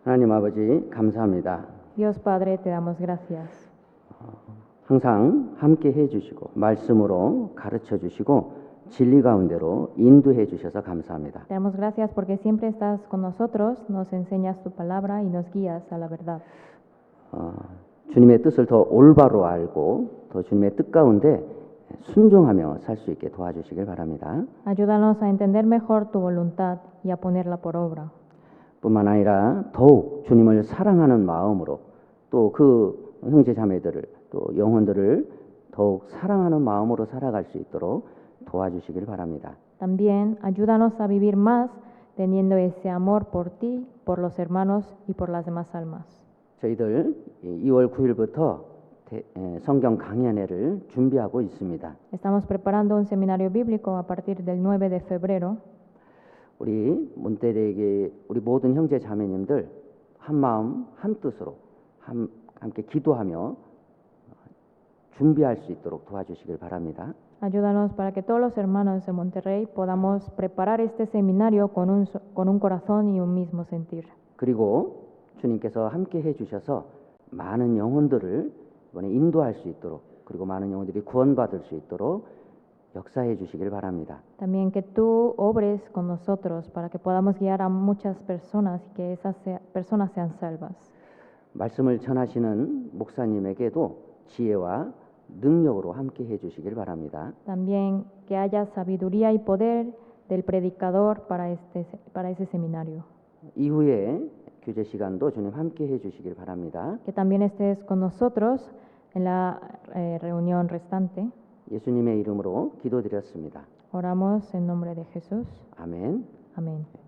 하나님 아버지 감사합니다. Dios Padre, te damos gracias. 항상 함께 해주시고 말씀으로 가르쳐 주시고 진리 가운데로 인도해 주셔서 감사합니다. Te damos gracias porque siempre estás con nosotros, nos enseñas tu palabra y nos guías a la verdad. 주님의 뜻을 더 올바로 알고 더 주님의 뜻 가운데 순종하며 살 수 있게 도와주시길 바랍니다. Ayúdanos a entender mejor tu voluntad y a ponerla por obra. 뿐만 아니라 더욱 주님을 사랑하는 마음으로 또 그 형제 자매들을 또 영혼들을 더욱 사랑하는 마음으로 살아갈 수 있도록 도와주시길 바랍니다. También ayúdanos a vivir más teniendo ese amor por ti, por los hermanos y por las demás almas. 저희들 2월 9일부터 성경 강연회를 준비하고 있습니다. Estamos preparando un seminario bíblico a partir del 9 de febrero. 우리 몬테레게 우리 모든 형제 자매님들 한 마음 한 뜻으로 함께 기도하며 준비할 수 있도록 도와주시길 바랍니다. Ayúdanos para que todos los hermanos de Monterrey podamos preparar este seminario con un corazón y un mismo sentir. 그리고 주님께서 함께 해주셔서 많은 영혼들을 이번에 인도할 수 있도록 그리고 많은 영혼들이 구원받을 수 있도록 역사해 주시길 바랍니다. También que tú obres con nosotros para que podamos guiar a muchas personas y que esas personas sean salvas. 말씀을 전하시는 목사님에게도 지혜와 능력으로 함께 해 주시길 바랍니다. También que haya sabiduría y poder del predicador para ese seminario. 이후에 교제 시간도 주님 함께 해 주시길 바랍니다. Que también estés con nosotros en la reunión restante. 예수님의 이름으로 기도드렸습니다. Oramos en nombre de Jesús. 아멘. Amén.